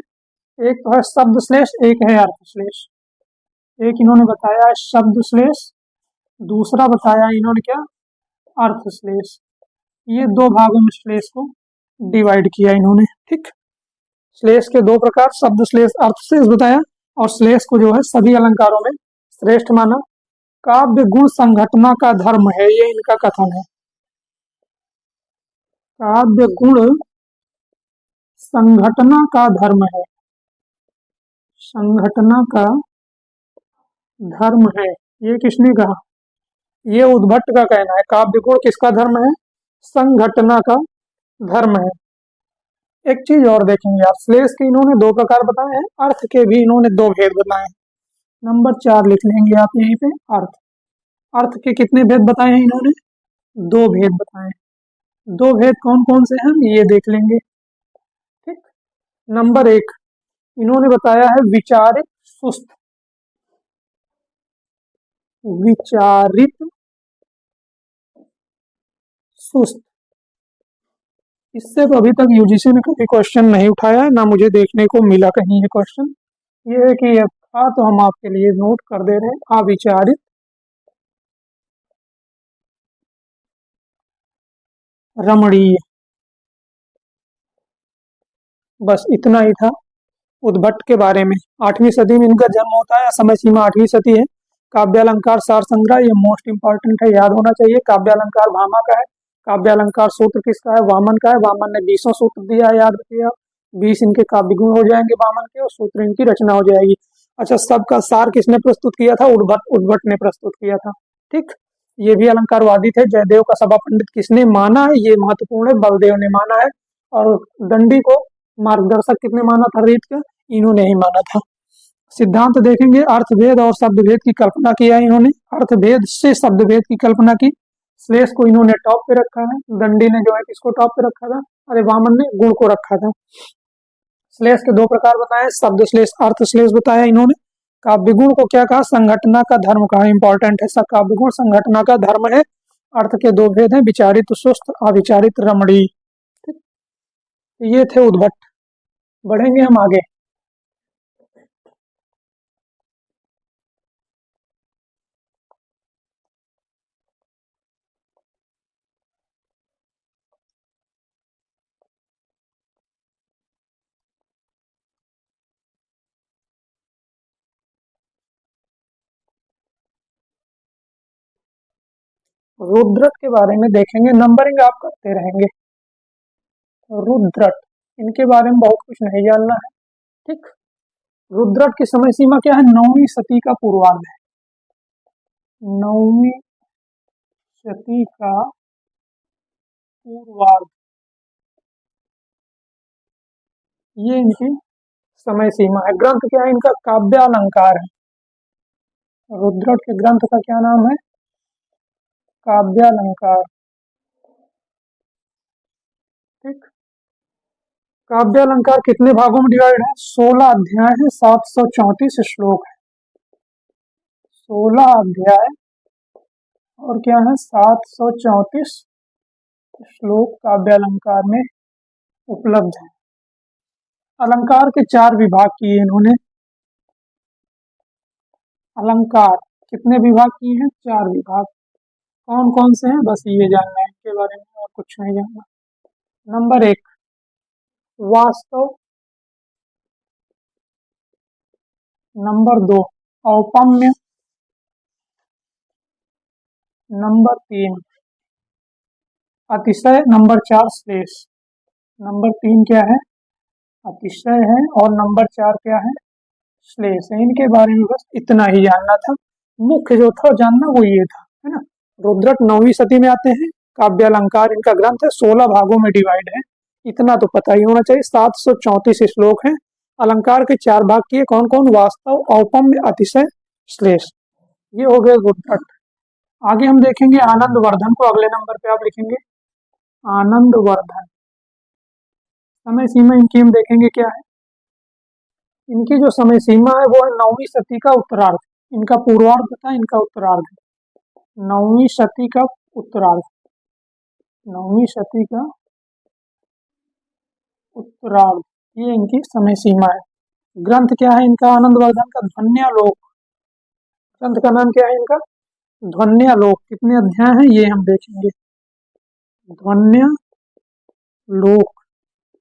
S1: एक तो है शब्द श्लेष, एक है अर्थ श्लेष। एक इन्होंने बताया है शब्द श्लेष, दूसरा बताया इन्होंने क्या? अर्थ श्लेष। ये दो भागों में श्लेष को डिवाइड किया इन्होंने। ठीक, श्लेष के दो प्रकार, शब्द श्लेष, अर्थ श्लेष बताया, और श्लेष को जो है सभी अलंकारों में श्रेष्ठ माना। काव्य गुण संघटना का धर्म है, ये इनका कथन है। काव्य गुण संघटना का धर्म है, संघटना का धर्म है। ये किसने कहा? ये उद्भट का कहना है। काव्य गुण किसका धर्म है? संघटना का धर्म है। एक चीज और देखेंगे आप, श्लेष के इन्होंने दो प्रकार बताए हैं, अर्थ के भी इन्होंने दो भेद बताए हैं। नंबर 4 लिख लेंगे आप यहीं पे, अर्थ। अर्थ के कितने भेद बताए हैं इन्होंने? दो भेद बताए हैं। दो भेद कौन कौन से हैं ये देख लेंगे। ठीक, नंबर 1 इन्होंने बताया है विचारित सुस्त। विचारित सुस्त, इससे तो अभी तक यूजीसी ने कभी क्वेश्चन नहीं उठाया है, ना मुझे देखने को मिला कहीं ये क्वेश्चन। ये है कि ये था तो हम आपके लिए नोट कर दे रहे हैं। अविचारित रमणीय, बस इतना ही था उद्भट के बारे में। 8वीं सदी में इनका जन्म होता है, समय सीमा 8वीं सदी है। काव्यालंकार सार संग्रह, ये मोस्ट इंपॉर्टेंट है, याद होना चाहिए। काव्यालंकार भामा का है। काव्यालंकार सूत्र किसका है? वामन का है। वामन ने 20 सूत्र दिया है, याद रखिए। 20 इनके काव्य गुण हो जाएंगे वामन के, और सूत्र इनकी रचना हो जाएगी। अच्छा, सबका सार किसने प्रस्तुत किया था? उद्भट, उद्भट ने प्रस्तुत किया था। ठीक, ये भी अलंकारवादी थे। जयदेव का सभा पंडित किसने माना है? ये महत्वपूर्ण है, बलदेव ने माना है। और दंडी को मार्गदर्शक किसने माना था रीत का? इन्होंने ही माना था। सिद्धांत देखेंगे, अर्थभेद और शब्दभेद की कल्पना किया इन्होंने। अर्थभेद से शब्दभेद की कल्पना की। श्लेष को इन्होंने टॉप पे रखा है। दंडी ने जो है किसको टॉप पे रखा था? अरे वामन ने गुण को रखा था। श्लेष के दो प्रकार बताए, शब्द श्लेष, अर्थ श्लेष बताया इन्होंने। काव्य गुण को क्या कहा? संघटना का धर्म कहा। इंपॉर्टेंट है, काव्य गुण संघटना का धर्म है। अर्थ के दो भेद हैं, विचारित सुस्त, अविचारित रमणीय। ये थे उद्भट। बढ़ेंगे हम आगे। रुद्रट के बारे में देखेंगे, नंबरिंग आप करते रहेंगे। रुद्रट, इनके बारे में बहुत कुछ नहीं जानना है, ठीक। रुद्रट की समय सीमा क्या है? 9वीं सदी का पूर्वार्ध है। 9वीं सदी का पूर्वार्ध, ये इनकी समय सीमा है। ग्रंथ क्या है इनका? काव्यालंकार है। रुद्रट के ग्रंथ का क्या नाम है? काव्यालंकार, ठीक। काव्यालंकार कितने भागों में डिवाइड है? 16 अध्याय है, 734 श्लोक है। 16 अध्याय और क्या है? 734 श्लोक काव्यालंकार में उपलब्ध है। अलंकार के 4 विभाग किए इन्होंने। अलंकार कितने विभाग किए हैं? 4 विभाग। कौन कौन से हैं? बस ये जानना है इनके बारे में, और कुछ नहीं जानना। नंबर 1 वास्तव, नंबर 2 औपम्य, नंबर 3 अतिशय, नंबर 4 श्लेष। नंबर 3 क्या है? अतिशय है, और नंबर 4 क्या है? श्लेष है। इनके बारे में बस इतना ही जानना था। मुख्य जो था जानना वो ये था, है ना। रुद्रट 9वीं सदी में आते हैं। काव्यालंकार इनका ग्रंथ है, 16 भागों में डिवाइड है, इतना तो पता ही होना चाहिए। 734 श्लोक हैं। अलंकार के 4 भाग किए, कौन कौन? वास्तव, औपम्य, अतिशय, श्लेष। ये हो गए रुद्रट। आगे हम देखेंगे आनंदवर्धन को। अगले नंबर पे आप लिखेंगे आनंदवर्धन। समय सीमा इनकी हम देखेंगे क्या है। इनकी जो समय सीमा है वो है 9वीं सदी का उत्तरार्ध। इनका पूर्वार्ध था, इनका उत्तरार्ध। 9वीं सदी का उत्तरार्ध, 9वीं सदी का उत्तरार्ध, ये इनकी समय सीमा है। ग्रंथ क्या है इनका? आनंदवर्धन का ध्वन्यालोक। ग्रंथ का नाम क्या है इनका? ध्वन्यालोक। कितने अध्याय हैं ये हम देखेंगे। ध्वन्यालोक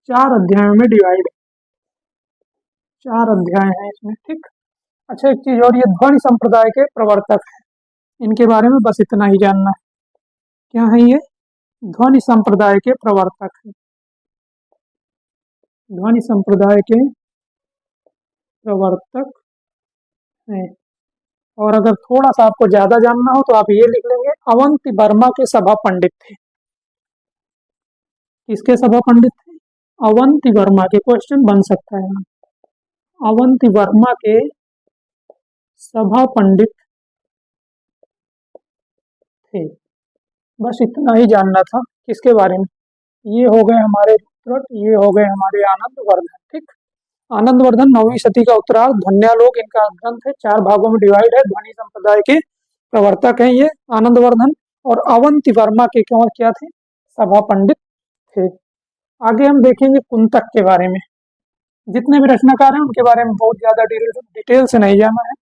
S1: 4 अध्यायों में डिवाइड है, 4 अध्याय हैं इसमें, ठीक। अच्छा, एक चीज और, ये ध्वनि संप्रदाय के प्रवर्तक हैं। इनके बारे में बस इतना ही जानना है। क्या है ये? ध्वनि संप्रदाय के प्रवर्तक हैं। ध्वनि संप्रदाय के प्रवर्तक हैं। और अगर थोड़ा सा आपको ज्यादा जानना हो तो आप ये लिख लेंगे, अवंति वर्मा के सभा पंडित थे। किसके सभा पंडित थे? अवंति वर्मा के। क्वेश्चन बन सकता है। अवंति वर्मा के सभा पंडित थे। बस इतना ही जानना था किसके बारे में। ये हो गए हमारे रुद्रट, ये हो गए हमारे आनंदवर्धन, ठीक। आनंदवर्धन 9वीं सदी का उत्तरार्ध। ध्वन्यालोक इनका ग्रंथ है, 4 भागों में डिवाइड है। ध्वनि संप्रदाय के प्रवर्तक हैं ये आनंदवर्धन। और अवंति वर्मा के क्या थे? सभा पंडित थे। आगे हम देखेंगे कुंतक के बारे में। जितने भी रचनाकार हैं उनके बारे में बहुत ज्यादा डिटेल से नहीं जाना है,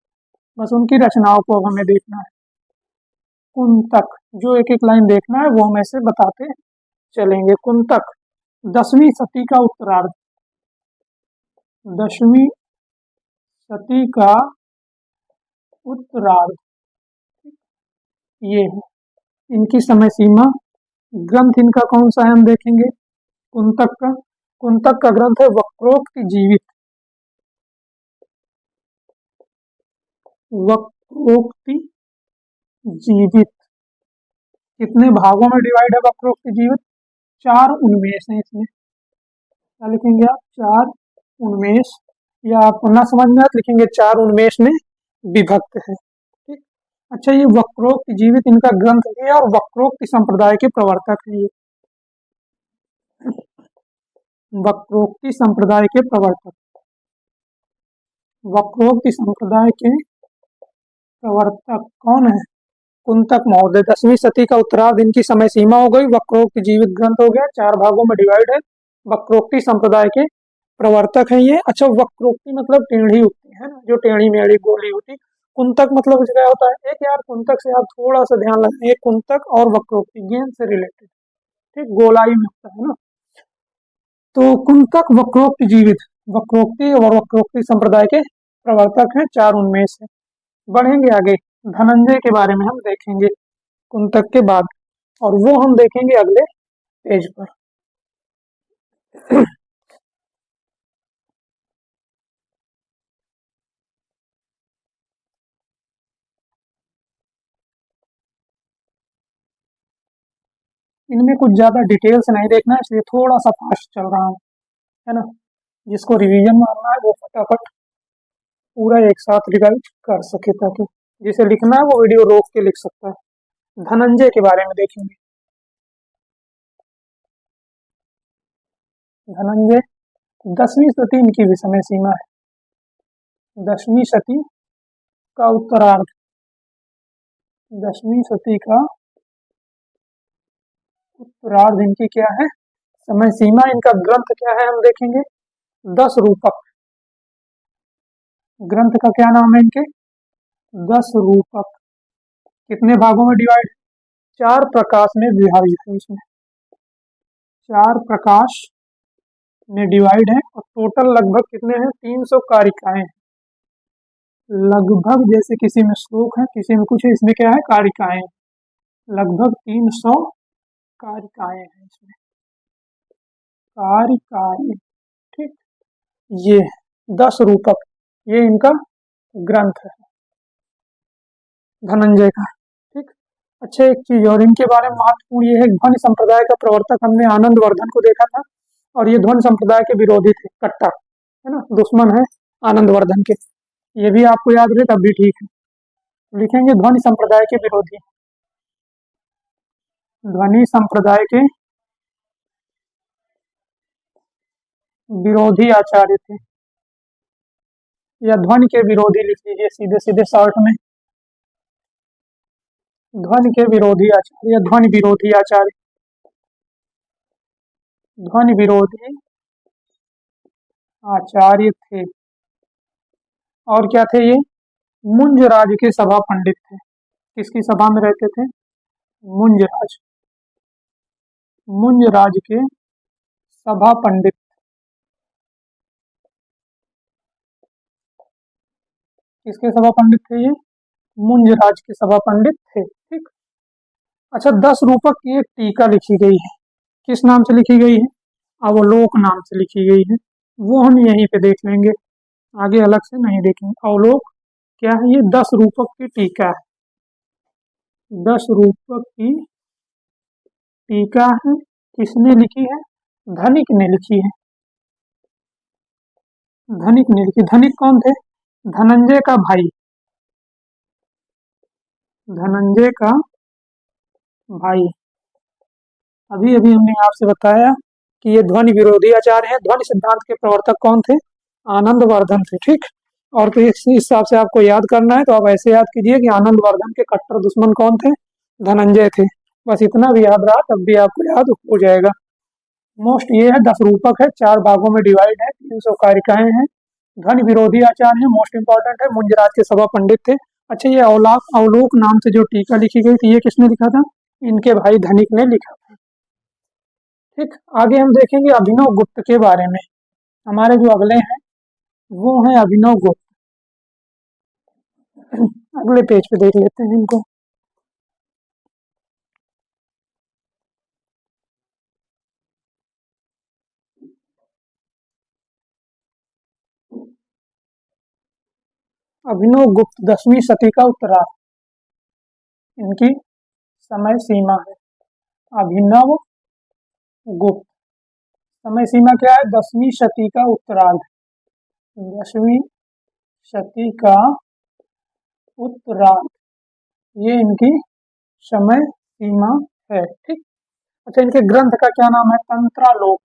S1: बस उनकी रचनाओं को अब हमें देखना है। कुंतक, जो एक एक लाइन देखना है वो हम ऐसे बताते चलेंगे। कुंतक 10वीं सदी का उत्तरार्ध, 10वीं सदी का उत्तरार्ध, ये है इनकी समय सीमा। ग्रंथ इनका कौन सा है हम देखेंगे। कुंतक का ग्रंथ है वक्रोक्ति जीवित। वक्रोक्ति जीवित कितने भागों में डिवाइड है? वक्रोक्ति जीवित 4 उन्मेष है इसमें। क्या लिखेंगे आप? 4 उन्मेष, या आपको ना समझ में आए लिखेंगे 4 उन्मेष में विभक्त है, ठीक। अच्छा, ये वक्रोक्ति जीवित इनका ग्रंथ है और वक्रोक्ति संप्रदाय के प्रवर्तक है ये। वक्रोक्ति संप्रदाय के प्रवर्तक, वक्रोक्ति संप्रदाय के प्रवर्तक कौन है? कुंतक महोदय। 10वीं सदी का उत्तरार्ध इनकी समय सीमा हो गई। वक्रोक्ति जीवित ग्रंथ हो गया, 4 भागों में डिवाइड है। वक्रोक्ति संप्रदाय के प्रवर्तक हैं ये। अच्छा, वक्रोक्ति मतलब टेढ़ी उक्ति है ना, जो टेढ़ी मेढ़ी गोली होती। कुंतक मतलब क्या होता है? एक यार कुंतक से आप थोड़ा सा ध्यान रखें, कुंतक और वक्रोक्ति गेम से रिलेटेड, ठीक, गोलाई में होता है ना। तो कुंतक वक्रोक्ति जीवित, वक्रोक्ति और वक्रोक्ति संप्रदाय के प्रवर्तक हैं, 4 उनमें से। बढ़ेंगे आगे, धनंजय के बारे में हम देखेंगे। कुंतक के बाद, और वो हम देखेंगे अगले पेज पर। इनमें कुछ ज्यादा डिटेल्स नहीं देखना है, इसलिए थोड़ा सा फास्ट चल रहा हूँ, है ना। जिसको रिवीजन मारना है वो फटाफट पूरा एक साथ रिवाइज कर सके, ताकि जिसे लिखना है वो वीडियो रोक के लिख सकता है। धनंजय के बारे में देखेंगे। धनंजय 10वीं शती इनकी भी समय सीमा है। 10वीं शती का उत्तरार्ध, 10वीं शती का उत्तरार्ध इनकी क्या है समय सीमा। इनका ग्रंथ क्या है हम देखेंगे। 10 रूपक, ग्रंथ का क्या नाम है इनके, 10 रूपक। कितने भागों में डिवाइड, 4 प्रकाश में विभाजित है। इसमें 4 प्रकाश में डिवाइड है, और टोटल लगभग कितने हैं, 300 कारिकाएं। लगभग जैसे किसी में श्लोक है, किसी में कुछ है, इसमें क्या है कारिकाएं। लगभग 300 कारिकाएं हैं इसमें, कारिकाएं। ठीक, ये 10 रूपक, ये इनका ग्रंथ है धनंजय का। ठीक, अच्छा एक चीज और इनके बारे में महत्वपूर्ण ये है, ध्वनि संप्रदाय का प्रवर्तक हमने आनंद वर्धन को देखा था, और ये ध्वनि संप्रदाय के विरोधी थे, कट्टर, है ना, दुश्मन है आनंद वर्धन के। ये भी आपको याद रहे तब भी ठीक है, लिखेंगे ध्वनि संप्रदाय के विरोधी, ध्वनि संप्रदाय के विरोधी आचार्य थे, या ध्वनि के विरोधी लिख लीजिए सीधे सीधे शॉर्ट में, ध्वनि के विरोधी आचार्य या ध्वनि विरोधी आचार्य, ध्वनि विरोधी आचार्य थे। और क्या थे ये, मुंजराज के सभा पंडित थे। किसकी सभा में रहते थे, मुंजराज, मुंजराज के सभा पंडित। किसके सभा पंडित थे ये, मुंजराज के सभा पंडित थे। ठीक, अच्छा 10 रूपक की एक टीका लिखी गई है, किस नाम से लिखी गई है, अवलोक नाम से लिखी गई है। वो हम यहीं पे देख लेंगे, आगे अलग से नहीं देखेंगे। अवलोक क्या है, ये 10 रूपक की टीका है, 10 रूपक की टीका है। किसने लिखी है, धनिक ने लिखी है, धनिक ने लिखी। धनिक कौन थे, धनंजय का भाई, धनंजय का भाई। अभी अभी हमने आपसे बताया कि ये ध्वनि विरोधी आचार्य हैं। ध्वनि सिद्धांत के प्रवर्तक कौन थे, आनंद वर्धन थे। ठीक, और तो इस हिसाब से आपको याद करना है, तो आप ऐसे याद कीजिए कि आनंद वर्धन के कट्टर दुश्मन कौन थे, धनंजय थे। बस इतना भी याद रहा तब भी आपको याद हो जाएगा। मोस्ट ये है, 10 रूपक है, 4 भागों में डिवाइड है, 300 कारिकाएं हैं, ध्वनि विरोधी आचार्य है, मोस्ट इंपॉर्टेंट है, मुंजराज के सभा पंडित थे। अच्छा ये अवलोक नाम से जो टीका लिखी गई थी, ये किसने लिखा था, इनके भाई धनिक ने लिखा था। ठीक, आगे हम देखेंगे अभिनव गुप्त के बारे में। हमारे जो अगले हैं वो हैं अभिनव गुप्त। अगले पेज पे देख लेते हैं इनको। अभिनव गुप्त 10वीं शती का उत्तरार्ध, इनकी समय सीमा है। अभिनव गुप्त, समय सीमा क्या है, 10वीं शती का उत्तरार्ध, 10वीं शती का उत्तरार्ध, ये इनकी समय सीमा है। ठीक, अच्छा इनके ग्रंथ का क्या नाम है, तंत्रालोक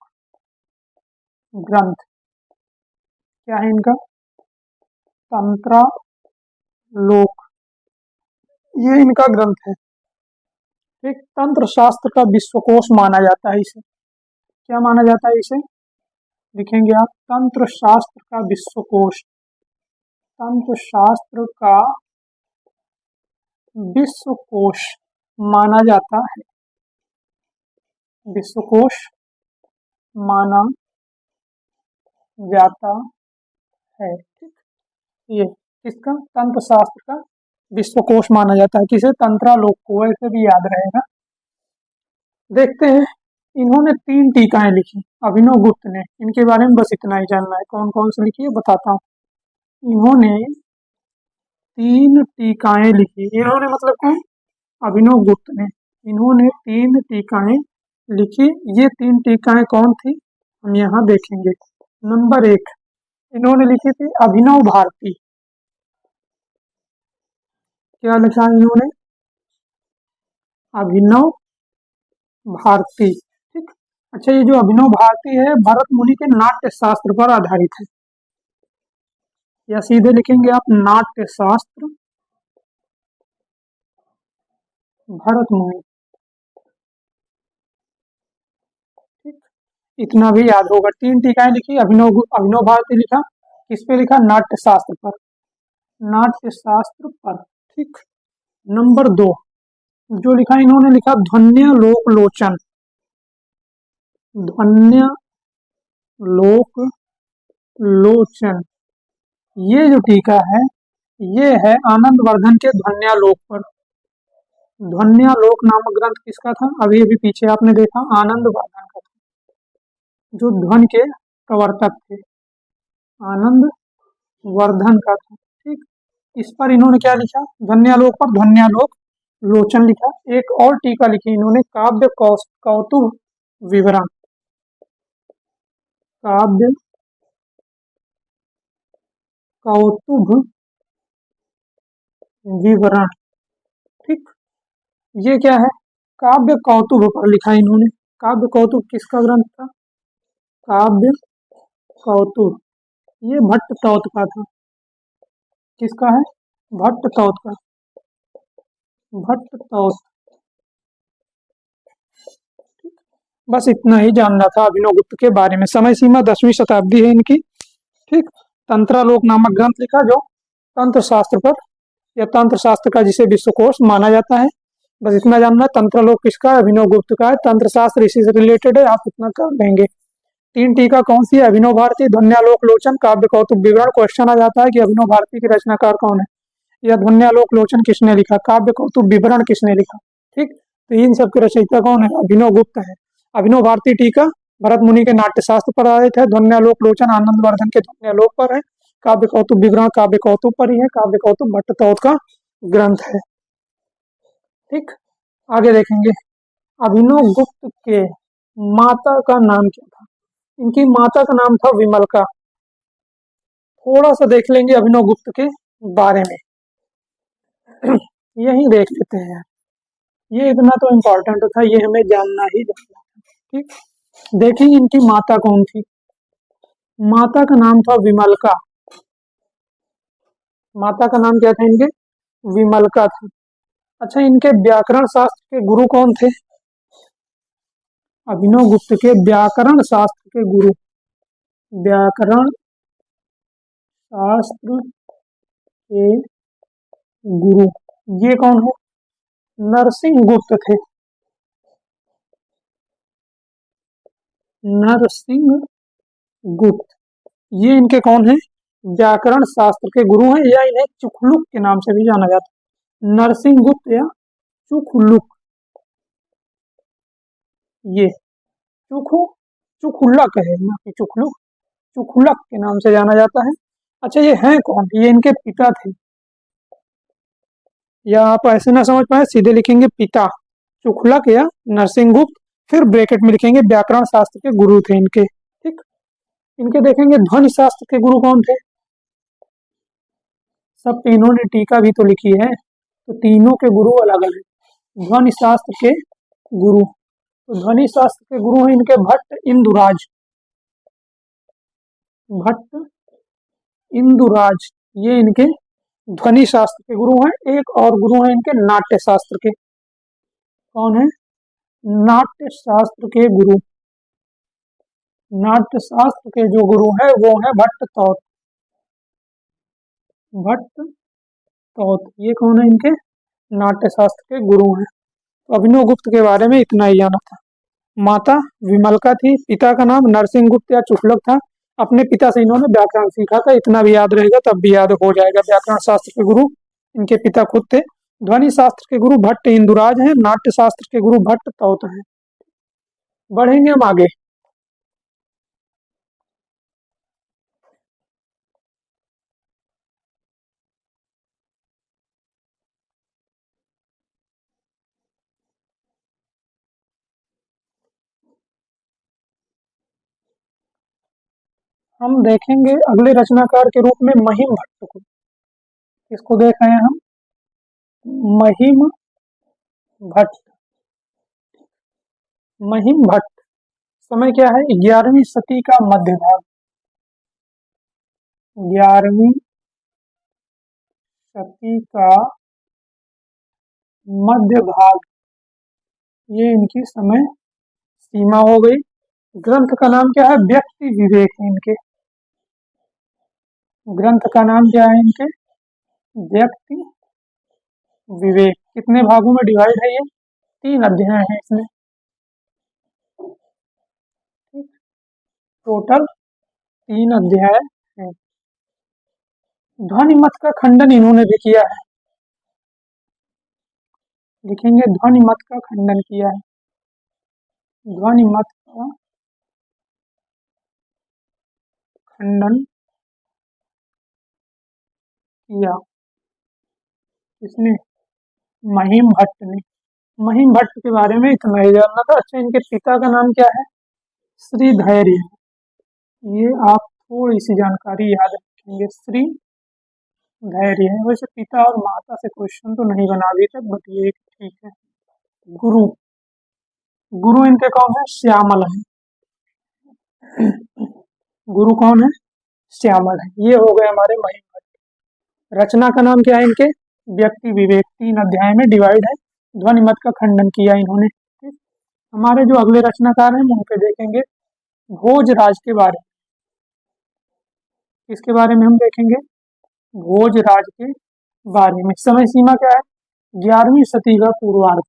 S1: ग्रंथ। क्या है इनका, तंत्रालोक, ये इनका ग्रंथ है। ठीक, तंत्र शास्त्र का विश्वकोश माना जाता है इसे। क्या माना जाता है इसे, लिखेंगे आप, तंत्र शास्त्र का विश्वकोश, तंत्र शास्त्र का विश्वकोश माना जाता है, विश्वकोश माना जाता है। ठीक, ये किसका, तंत्र शास्त्र का विश्वकोश माना जाता है। किसे? तंत्रालोक को, ऐसे भी याद रहेगा। देखते हैं, इन्होंने 3 टीकाएं लिखी अभिनव गुप्त ने, इनके बारे में बस इतना ही जानना है। कौन कौन सी लिखी है बताता हूँ। इन्होंने 3 टीकाएं लिखी। इन्होंने मतलब कौन? अभिनव गुप्त ने। इन्होंने 3 टीकाएं लिखी। ये 3 टीकाएं कौन थी हम यहाँ देखेंगे। नंबर 1 इन्होंने लिखी थी अभिनव भारती। क्या लिखा इन्होंने? अभिनव भारती। ठीक। अच्छा, ये जो अभिनव भारती है भरत मुनि के नाट्य शास्त्र पर आधारित है, या सीधे लिखेंगे आप नाट्य शास्त्र भरत मुनि। ठीक, इतना भी याद होगा। 3 टीकाएं लिखी, अभिनव भारती लिखा। किस पे लिखा? नाट्य शास्त्र पर। नाट्य शास्त्र पर। ठीक। नंबर 2 जो लिखा इन्होंने लिखा ध्वन्यालोक लोचन। ध्वन्यालोक लोचन, ये जो टीका है ये है आनंद वर्धन के ध्वन्यालोक पर। ध्वन्यालोक नामक ग्रंथ किसका था? अभी अभी पीछे आपने देखा, आनंद वर्धन का था, जो ध्वन के प्रवर्तक थे, आनंद वर्धन का था। ठीक, इस पर इन्होंने क्या लिखा? ध्वन्यालोक पर ध्वन्यालोक लोचन लिखा। एक और टीका लिखी इन्होंने काव्य कौतुक विवरण। काव्य कौतुक विवरण। ठीक, ये क्या है? काव्य कौतुक पर लिखा इन्होंने। काव्य कौतुक किसका ग्रंथ था? काव्य कौतुक, ये भट्ट तौत का था। किसका है? भट्ट तौत का। भट्ट तौत। बस इतना ही जानना था अभिनव गुप्त के बारे में। समय सीमा 10वीं शताब्दी है इनकी। ठीक, तंत्रालोक नामक ग्रंथ लिखा जो तंत्र शास्त्र पर, या तंत्र शास्त्र का जिसे विश्वकोश माना जाता है। बस इतना जानना। तंत्रालोक किसका है? अभिनव गुप्त का है। तंत्र शास्त्र इसी से रिलेटेड है, आप इतना कर देंगे। 3 टीका कौन सी है? अभिनव भारती, ध्वन्यालोक लोचन, काव्य कौतुक विवरण। क्वेश्चन आ जाता है कि अभिनव भारती के रचनाकार कौन है, या ध्वन्यालोक लोचन किसने लिखा, काव्य कौतुक विवरण किसने लिखा। ठीक, तो इन सब के रचयिता कौन है? अभिनव गुप्त है। अभिनव भारती टीका भरत मुनि के नाट्य शास्त्र पर आधारित है। ध्वन्यालोक लोचन आनंद वर्धन के ध्वन्यालोक पर है। काव्य कौतुक विवरण काव्य कौतुक पर ही है। काव्य कौतुक भट्ट तौत का ग्रंथ है। ठीक, आगे देखेंगे। अभिनव गुप्त के माता का नाम क्या था? इनकी माता का नाम था विमलका। थोड़ा सा देख लेंगे अभिनव गुप्त के बारे में। यही देख लेते हैं यार, ये इतना तो इम्पोर्टेंट था, ये हमें जानना ही जानना था। ठीक, देखिए इनकी माता कौन थी। माता का नाम था विमलका। माता का नाम क्या था इनके? विमलका था। अच्छा, इनके व्याकरण शास्त्र के गुरु कौन थे? अभिनव गुप्त के व्याकरण शास्त्र के गुरु, व्याकरण शास्त्र के गुरु, ये कौन है? नरसिंह गुप्त थे। नरसिंह गुप्त, ये इनके कौन है? व्याकरण शास्त्र के गुरु हैं, या इन्हें चुखलुक के नाम से भी जाना जाता है। नरसिंह गुप्त या चुखलुक, ये चुखुलक है ना कि चुखलुक, चुखुलक के नाम से जाना जाता है। अच्छा, ये हैं कौन? ये इनके पिता थे, या आप ऐसे ना समझ पाए सीधे लिखेंगे पिता चुखलक या नरसिंह गुप्त, फिर ब्रैकेट में लिखेंगे व्याकरण शास्त्र के गुरु थे इनके। ठीक, इनके देखेंगे ध्वनि शास्त्र के गुरु कौन थे? सब तीनों ने टीका भी तो लिखी है, तो तीनों के गुरु अलग अलग। ध्वनि शास्त्र के गुरु, तो ध्वनि शास्त्र के गुरु हैं इनके भट्ट इंदुराज। भट्ट इंदुराज, ये इनके ध्वनि शास्त्र के गुरु हैं। एक और गुरु हैं इनके नाट्य शास्त्र के। कौन है? नाट्य शास्त्र के गुरु। नाट्य शास्त्र के जो गुरु है वो है भट्ट तौत। भट्ट तौत, ये कौन है? इनके नाट्य शास्त्र के गुरु हैं। तो अभिनव गुप्त के बारे में इतना ही जाना था। माता विमलका थी, पिता का नाम नरसिंह गुप्त या चुगलक था। अपने पिता से इन्होंने व्याकरण सीखा था, इतना भी याद रहेगा तब भी याद हो जाएगा। व्याकरण शास्त्र के गुरु इनके पिता खुद थे। ध्वनि शास्त्र के गुरु भट्ट इंदुराज हैं। नाट्य शास्त्र के गुरु भट्ट तौत हैं। बढ़ेंगे हम आगे। हम देखेंगे अगले रचनाकार के रूप में महिम भट्ट को। किसको देख रहे हैं हम? महिम भट्ट। महिम भट्ट। समय क्या है? 11वीं सदी का मध्य भाग। 11वीं सदी का मध्य भाग, ये इनकी समय सीमा हो गई। ग्रंथ का नाम क्या है? व्यक्ति विवेक है इनके। ग्रंथ का नाम क्या है इनके? व्यक्ति विवेक। कितने भागों में डिवाइड है ये? 3 अध्याय हैं इसमें। टोटल 3 अध्याय हैं। ध्वनि मत का खंडन इन्होंने भी किया है। लिखेंगे ध्वनि मत का खंडन किया है। ध्वनि मत का खंडन किया किसने? महिम भट्ट ने। महिम भट्ट के बारे में इतना ही जानना था। अच्छा, इनके पिता का नाम क्या है? श्री धैर्य। ये आप थोड़ी सी जानकारी याद रखेंगे। श्री धैर्य है। वैसे पिता और माता से क्वेश्चन तो नहीं बना अभी तक, बट ये ठीक है। गुरु। गुरु इनके कौन है? श्यामल है। गुरु कौन है? श्यामल है। ये हो गए हमारे महिम भट्ट। रचना का नाम क्या है इनके? व्यक्ति विवेक। 3 अध्याय में डिवाइड है। ध्वनि मत का खंडन किया इन्होंने। ठीक। हमारे जो अगले रचनाकार हैं उन पे देखेंगे। भोजराज के बारे में। इसके बारे में हम देखेंगे। भोजराज के बारे में। समय सीमा क्या है? 11वीं सदी का पूर्वार्ध।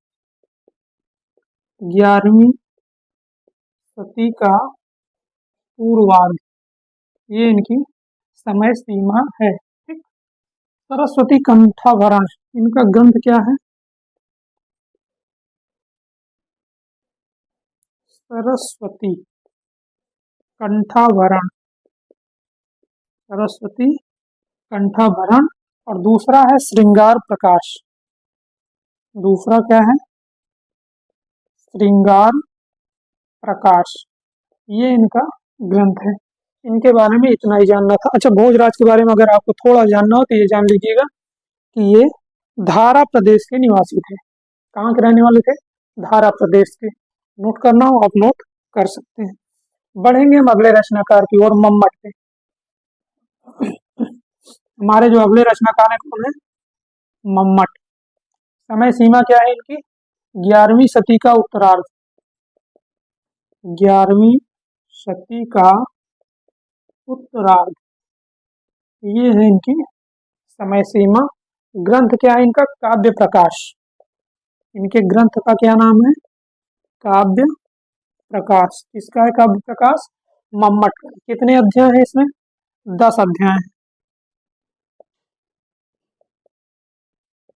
S1: 11वीं सदी का पूर्वार्ध, ये इनकी समय सीमा है। ठीक। सरस्वती कंठाभरण, इनका ग्रंथ क्या है? सरस्वती कंठाभरण। सरस्वती कंठाभरण। और दूसरा है श्रृंगार प्रकाश। दूसरा क्या है? श्रृंगार प्रकाश। ये इनका ग्रंथ है। इनके बारे में इतना ही जानना था। अच्छा, भोजराज के बारे में अगर आपको थोड़ा जानना हो तो ये जान लीजिएगा कि ये धारा प्रदेश के निवासी थे। कहाँ के रहने वाले थे? धारा प्रदेश के। नोट करना हो आप नोट कर सकते हैं। बढ़ेंगे हम अगले रचनाकार की ओर, मम्मट पे। हमारे जो अगले रचनाकार है कौन है? मम्मट। समय सीमा क्या है इनकी? 11वीं सदी का उत्तरार्ध। 11वीं सदी का उत्तरार्ध, ये है इनकी समय सीमा। ग्रंथ क्या है इनका? काव्य प्रकाश। इनके ग्रंथ का क्या नाम है? काव्य प्रकाश। किसका है काव्य प्रकाश? मम्मट का। कितने अध्याय है इसमें? 10 अध्याय है।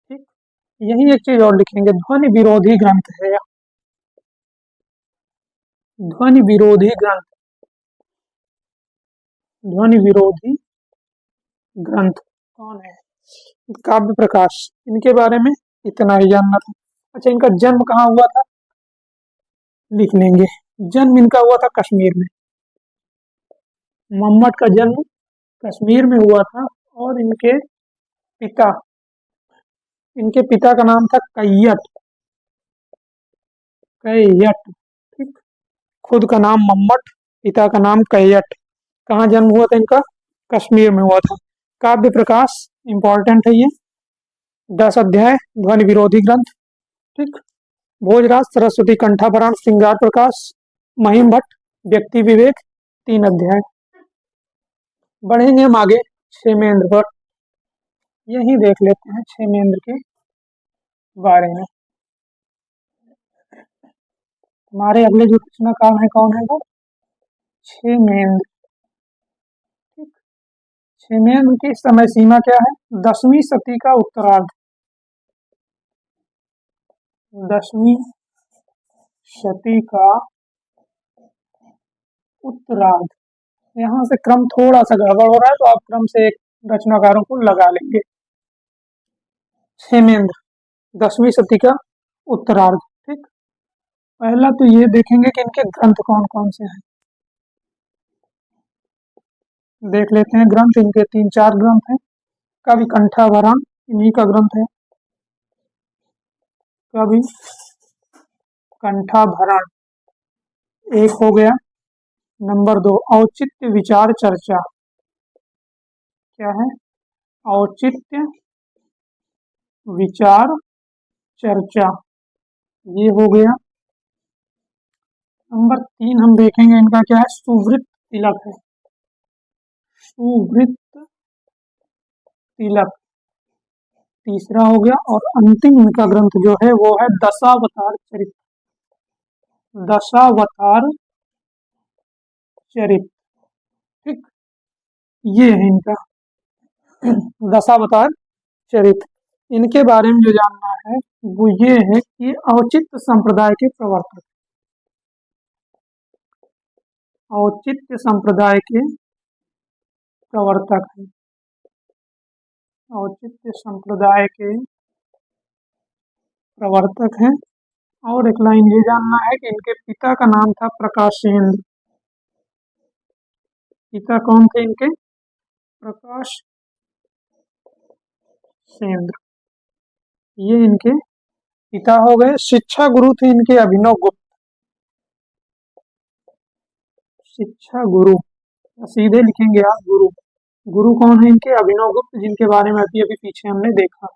S1: ठीक। यही एक चीज और लिखेंगे, ध्वनि विरोधी ग्रंथ है। ध्वनि विरोधी ग्रंथ। ध्वनि विरोधी ग्रंथ कौन है? काव्य प्रकाश। इनके बारे में इतना ही जानना था। अच्छा, इनका जन्म कहाँ हुआ था? लिख लेंगे। जन्म इनका हुआ था कश्मीर में। मम्मट का जन्म कश्मीर में हुआ था। और पिता इनके पिता का नाम था कैयट। कैयट। ठीक। खुद का नाम मम्मट, पिता का नाम कैयट। कहाँ जन्म हुआ था इनका? कश्मीर में हुआ था। काव्य प्रकाश इंपॉर्टेंट है ये। 10 अध्याय, ध्वनि विरोधी ग्रंथ। ठीक। भोजराज, सरस्वती कंठाभरण, श्रृंगार प्रकाश, महिम भट्ट, व्यक्ति विवेक, 3 अध्याय। बढ़ेंगे हम आगे क्षेमेंद्र पर। यही देख लेते हैं क्षेमेंद्र के बारे में। हमारे अगले जो रचनाकार है कौन है वो? क्षेमेंद्र। ठीक। क्षेमेंद्र की समय सीमा क्या है? 10वीं शती का उत्तरार्ध। 10वीं शती का उत्तरार्ध। यहाँ से क्रम थोड़ा सा गड़बड़ हो रहा है, तो आप क्रम से एक रचनाकारों को लगा लेंगे। क्षेमेंद्र 10वीं शती का उत्तरार्ध। ठीक, पहला तो ये देखेंगे कि इनके ग्रंथ कौन कौन से हैं। देख लेते हैं ग्रंथ। इनके 3-4 ग्रंथ हैं। कवि कंठाभरण इन्हीं का ग्रंथ है। कवि कंठाभरण एक हो गया। नंबर 2 औचित्य विचार चर्चा। क्या है? औचित्य विचार चर्चा, ये हो गया। नंबर 3 हम देखेंगे इनका क्या है? सुवृत्त तिलक है। सुवृत्त तिलक तीसरा हो गया। और अंतिम इनका ग्रंथ जो है वो है दशावतार चरित्र। दशावतार चरित्र। ठीक, ये है इनका दशावतार चरित्र। इनके बारे में जो जानना है वो ये है कि औचित्य संप्रदाय के प्रवर्तक। औचित्य संप्रदाय के प्रवर्तक हैं। औचित्य संप्रदाय के प्रवर्तक हैं। और एक लाइन ये जानना है कि इनके पिता का नाम था प्रकाशेंद्र। पिता कौन थे इनके? प्रकाश सेंद्र, ये इनके पिता हो गए। शिक्षा गुरु थे इनके अभिनव गुप्त। शिक्षा गुरु, सीधे लिखेंगे आप गुरु। गुरु कौन है इनके? अभिनव गुप्त, जिनके बारे में अभी अभी पीछे हमने देखा।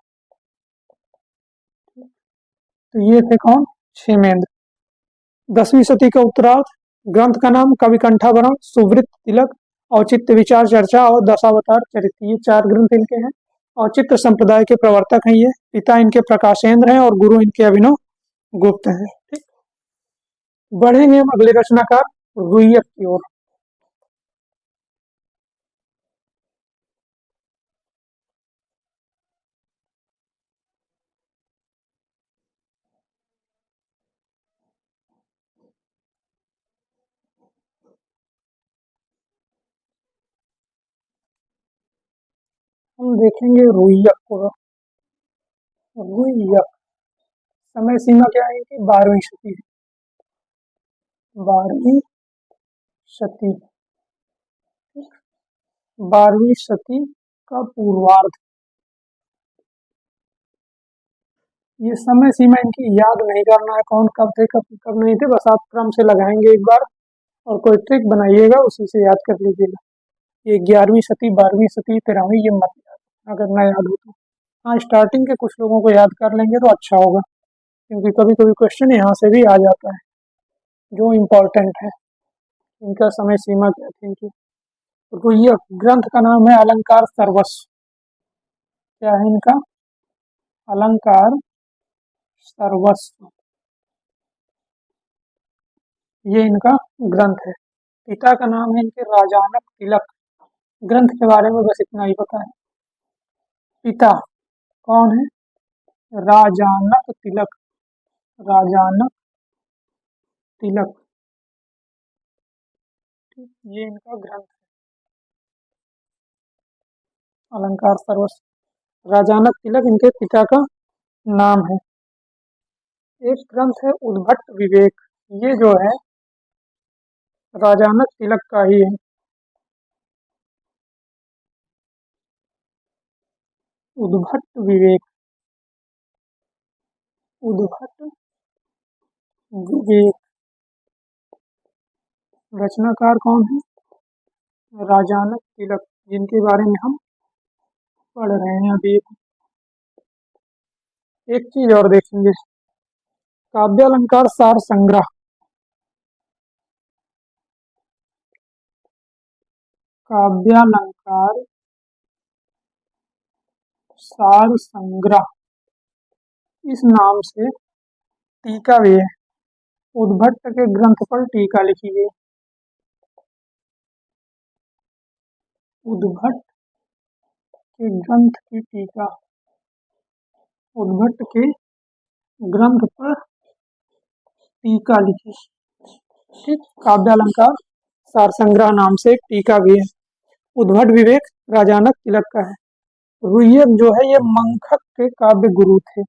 S1: तो ये थे कौन? क्षेमेंद्र। 10वीं शती का उत्तरार्ध। ग्रंथ का नाम कवि कंठाभरण, सुवृत्त तिलक, औचित्य विचार चर्चा और दशावतार चरित्र। ये 4 ग्रंथ इनके हैं। औचित्य संप्रदाय के प्रवर्तक हैं ये। पिता इनके प्रकाशेंद्र हैं और गुरु इनके अभिनव गुप्त हैं। ठीक, बढ़ेंगे हम अगले रचनाकार रुइयक की ओर। हम देखेंगे रुइयक को। रुइयक समय सीमा क्या है इनकी? 12वीं शती। 12वीं शती। 12वीं शती का पूर्वार्ध। ये समय सीमा इनकी याद नहीं करना है, कौन कब थे कब कब नहीं थे, बस आप क्रम से लगाएंगे एक बार और कोई ट्रिक बनाइएगा उसी से याद कर लीजिएगा। ये 11वीं शती, 12वीं शती, 13वीं, ये मत याद अगर ना याद हो तो। हाँ, स्टार्टिंग के कुछ लोगों को याद कर लेंगे तो अच्छा होगा, क्योंकि कभी कभी क्वेश्चन यहाँ से भी आ जाता है जो इम्पोर्टेंट है। इनका समय सीमा क्या थी इनकी? तो ये ग्रंथ का नाम है अलंकार सर्वस्व। क्या है इनका? अलंकार सर्वस्व, ये इनका ग्रंथ है। पिता का नाम है इनके राजानक तिलक। ग्रंथ के बारे में बस इतना ही पता है। पिता कौन है? राजानक तिलक। राजानक तिलक। ठीक, ये इनका ग्रंथ है अलंकार सर्वस्व। राजानक तिलक इनके पिता का नाम है। एक ग्रंथ है उद्भट विवेक। ये जो है राजानक तिलक का ही है। उद्भट विवेक। उद्भट विवेक। रचनाकार कौन है? राजानक तिलक, जिनके बारे में हम पढ़ रहे हैं अभी। एक चीज और देखेंगे, काव्यालंकार सार संग्रह। काव्यालंकार सार संग्रह, इस नाम से टीका भी है। उद्भट के ग्रंथ पर टीका लिखी गई। उद्भट के ग्रंथ की टीका, उद्भट के ग्रंथ पर टीका लिखी। ठीक, काव्यालंकार सार संग्रह नाम से एक टीका भी है। उद्भट विवेक राजानक तिलक का है। रुय्यक जो है ये मंखक के काव्य गुरु थे,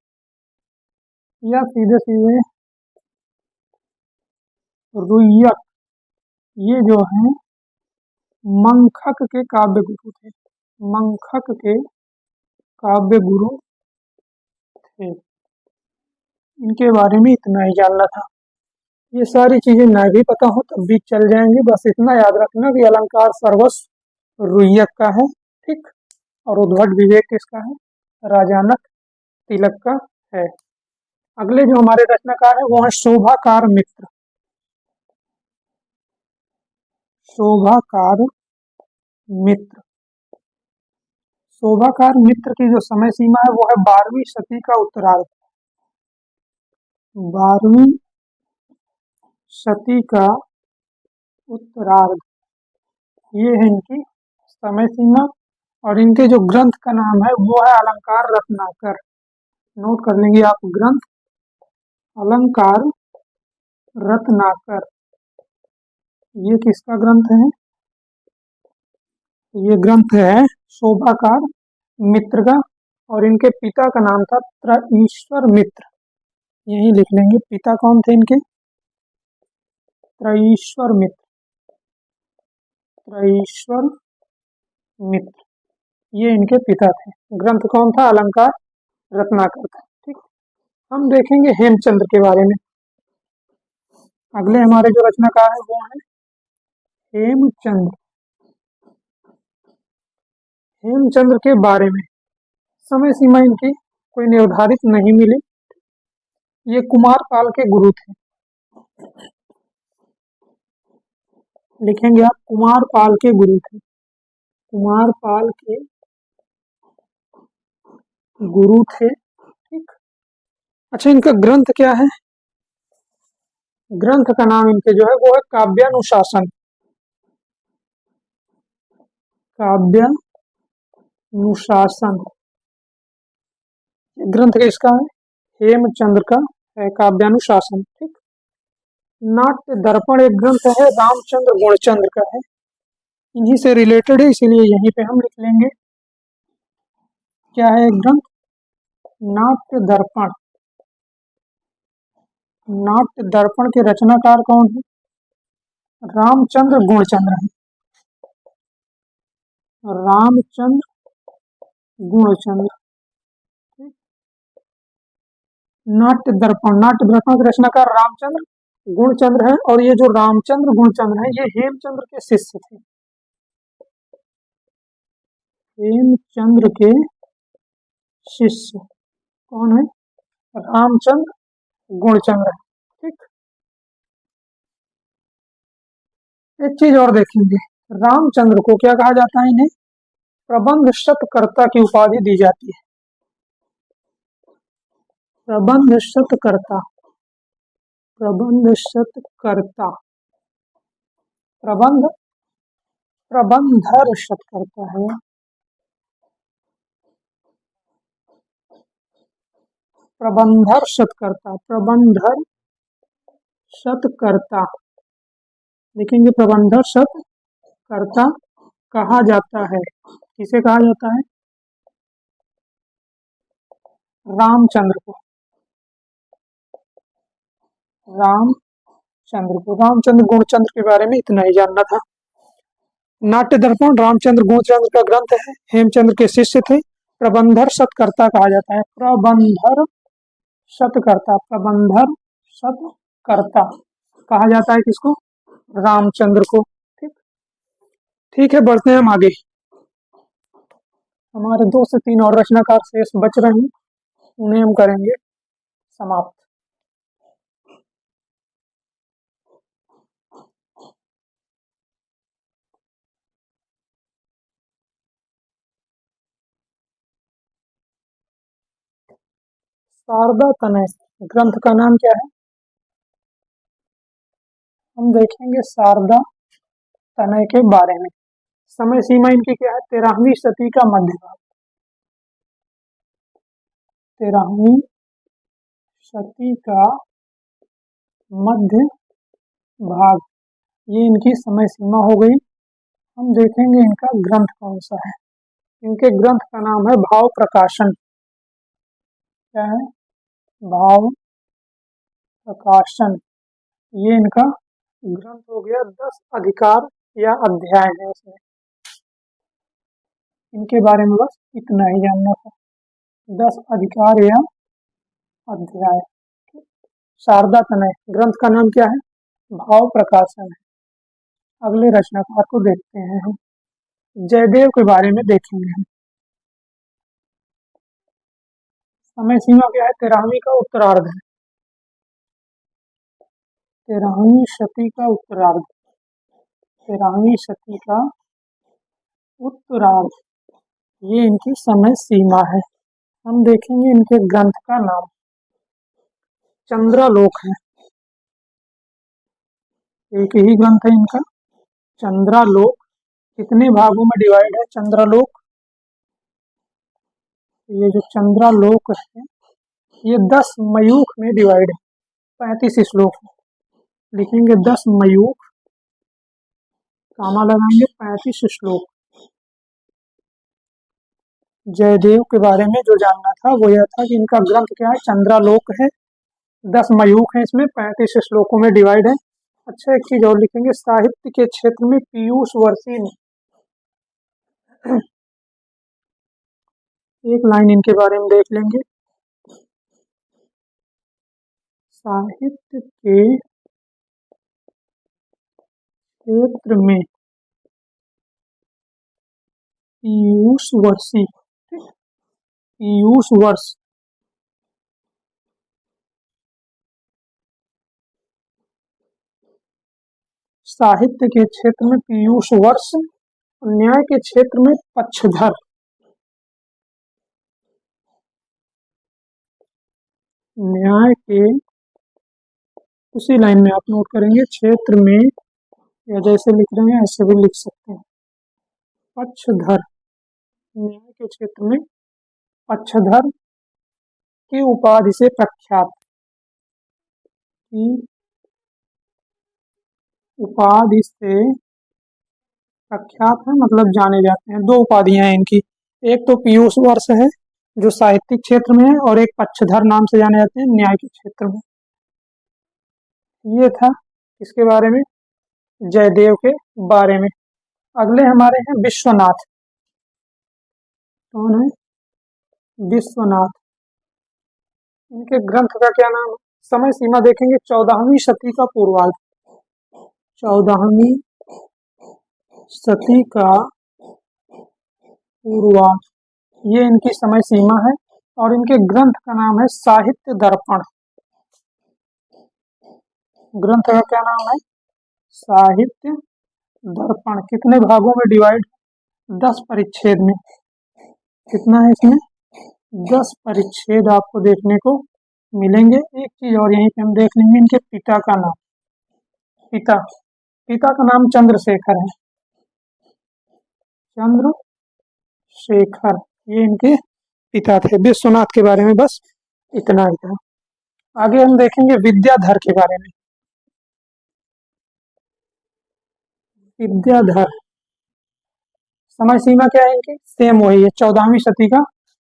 S1: या सीधे सीधे रुय्यक ये जो है मंखक के काव्य गुरु थे, मंखक के काव्य गुरु थे। इनके बारे में इतना ही जानना था। ये सारी चीजें ना भी पता हो तब भी चल जाएंगे, बस इतना याद रखना कि अलंकार सर्वस्व रुय्यक का है। ठीक, और उद्भट विवेक किसका है? राजानक तिलक का है। अगले जो हमारे रचनाकार है वो है शोभाकार मित्र। शोभाकार मित्र, शोभाकार मित्र की जो समय सीमा है वो है 12वीं शती का उत्तरार्ध। 12वीं शती का उत्तरार्ध ये है इनकी समय सीमा। और इनके जो ग्रंथ का नाम है वो है अलंकार रत्नाकर। नोट कर लेंगे आप, ग्रंथ अलंकार रत्नाकर। ये किसका ग्रंथ है? ये ग्रंथ है शोभाकार मित्र का, और इनके पिता का नाम था त्रयीश्वर मित्र। यही लिख लेंगे, पिता कौन थे इनके? त्रयीश्वर मित्र। त्रयीश्वर मित्र ये इनके पिता थे। ग्रंथ कौन था? अलंकार रत्नाकर था। ठीक, हम देखेंगे हेमचंद्र के बारे में। अगले हमारे जो रचनाकार है वो है हेमचंद्र। हेमचंद्र के बारे में समय सीमा इनकी कोई निर्धारित नहीं मिली। ये कुमारपाल के गुरु थे। लिखेंगे आप, कुमारपाल के गुरु थे। कुमारपाल के गुरु थे। ठीक, अच्छा इनका ग्रंथ क्या है? ग्रंथ का नाम इनके जो है वो है काव्यानुशासन। काव्यानुशासन ग्रंथ किसका है? हेमचंद्र का है काव्यानुशासन। ठीक, नाट्य दर्पण एक ग्रंथ है रामचंद्र गुणचंद्र का है। इन्हीं से रिलेटेड है, इसीलिए यहीं पे हम लिख लेंगे। क्या है एक ग्रंथ? नाट्य दर्पण। नाट्य दर्पण के रचनाकार कौन है? रामचंद्र गुणचंद्र है। रामचंद्र गुणचंद्र। नाट्य दर्पण के रचनाकार रामचंद्र गुणचंद्र है, और ये जो रामचंद्र गुणचंद्र है ये हेमचंद्र के शिष्य थे। हेमचंद्र के शिष्य कौन है? रामचंद्र गुणचंद्र। ठीक, एक चीज और देखेंगे, रामचंद्र को क्या कहा जाता है? इन्हें प्रबंध शतकर्ता की उपाधि दी जाती है। प्रबंध शतकर्ता, प्रबंध शतकर्ता, प्रबंध प्रबंधर शतकर्ता है। प्रबंधर शतकर्ता, प्रबंधर शतकर्ता लिखेंगे। प्रबंधर शतकर्ता कहा जाता है। किसे कहा जाता है? रामचंद्र को। रामचंद्र गुणचंद्र के बारे में इतना ही जानना था। नाट्य दर्पण रामचंद्र गुणचंद्र का ग्रंथ है, हेमचंद्र के शिष्य थे। प्रबंधर शतकर्ता कहा जाता है। प्रबंधर शतकर्ता, प्रबंधर शतकर्ता कहा जाता है किसको? रामचंद्र को। ठीक, ठीक है, बढ़ते हैं हम आगे। हमारे 2 से 3 और रचनाकार शेष बच रहे हैं, उन्हें हम करेंगे समाप्त। शारदा तनय ग्रंथ का नाम क्या है? हम देखेंगे शारदा तनय के बारे में। समय सीमा इनकी क्या है? 13वीं शती का मध्य भाग। 13वीं शती का मध्य भाग, ये इनकी समय सीमा हो गई। हम देखेंगे इनका ग्रंथ कौन सा है। इनके ग्रंथ का नाम है भाव प्रकाशन। क्या है? भाव प्रकाशन। ये इनका ग्रंथ हो गया। 10 अधिकार या अध्याय है इसमें। इनके बारे में बस इतना ही जानना था। 10 अधिकार या अध्याय। शारदा तनय ग्रंथ का नाम क्या है? भाव प्रकाशन है। अगले रचनाकार को देखते हैं हम। जयदेव के बारे में देखेंगे हम। समय सीमा क्या है? 13वीं का उत्तरार्ध है। 13वीं शती का उत्तरार्ध। 13वीं शती का उत्तरार्ध, ये इनकी समय सीमा है। हम देखेंगे इनके ग्रंथ का नाम चंद्रालोक है। एक ही ग्रंथ है इनका, चंद्रालोक। कितने भागों में डिवाइड है चंद्रालोक? ये जो चंद्रालोक है ये 10 मयूख में डिवाइड है। 35 श्लोक लिखेंगे। 10 मयूख, कामा लगाएंगे, 35 श्लोक। जयदेव के बारे में जो जानना था वो यह था कि इनका ग्रंथ क्या है? चंद्रालोक है। 10 मयूख है, इसमें 35 श्लोकों में डिवाइड है। अच्छा, एक चीज और लिखेंगे, साहित्य के क्षेत्र में पीयूष वर्षी ने। एक लाइन इनके बारे में देख लेंगे। साहित्य के क्षेत्र में पीयूष वर्षी, पीयूष वर्ष। साहित्य के क्षेत्र में पीयूष वर्ष, न्याय के क्षेत्र में पक्षधर। न्याय के, उसी लाइन में आप नोट करेंगे, क्षेत्र में, या जैसे लिख रहे हैं ऐसे भी लिख सकते हैं, पक्षधर। न्याय के क्षेत्र में पक्षधर की उपाधि से प्रख्यात, की उपाधि से प्रख्यात है, मतलब जाने जाते हैं। 2 उपाधियां हैं इनकी। एक तो पीयूष वर्ष है जो साहित्यिक क्षेत्र में है, और एक पक्षधर नाम से जाने जाते हैं न्याय के क्षेत्र में। ये था इसके बारे में, जयदेव के बारे में। अगले हमारे हैं विश्वनाथ। कौन है? विश्वनाथ। इनके ग्रंथ का क्या नाम है? समय सीमा देखेंगे 14वीं शती का पूर्वार्ध। 14वीं शती का पूर्वार्ध, ये इनकी समय सीमा है। और इनके ग्रंथ का नाम है साहित्य दर्पण। ग्रंथ का क्या नाम है? साहित्य दर्पण। कितने भागों में डिवाइड? 10 परिच्छेद में। कितना है इसमें? 10 परिच्छेद आपको देखने को मिलेंगे। एक चीज और यहीं पे हम देख लेंगे, इनके पिता का नाम। पिता का नाम चंद्रशेखर है। चंद्रशेखर, ये इनके पिता थे। विश्वनाथ के बारे में बस इतना ही था। आगे हम देखेंगे विद्याधर के बारे में। विद्याधर, समय सीमा क्या है इनकी? सेम वही है, 14वीं शती का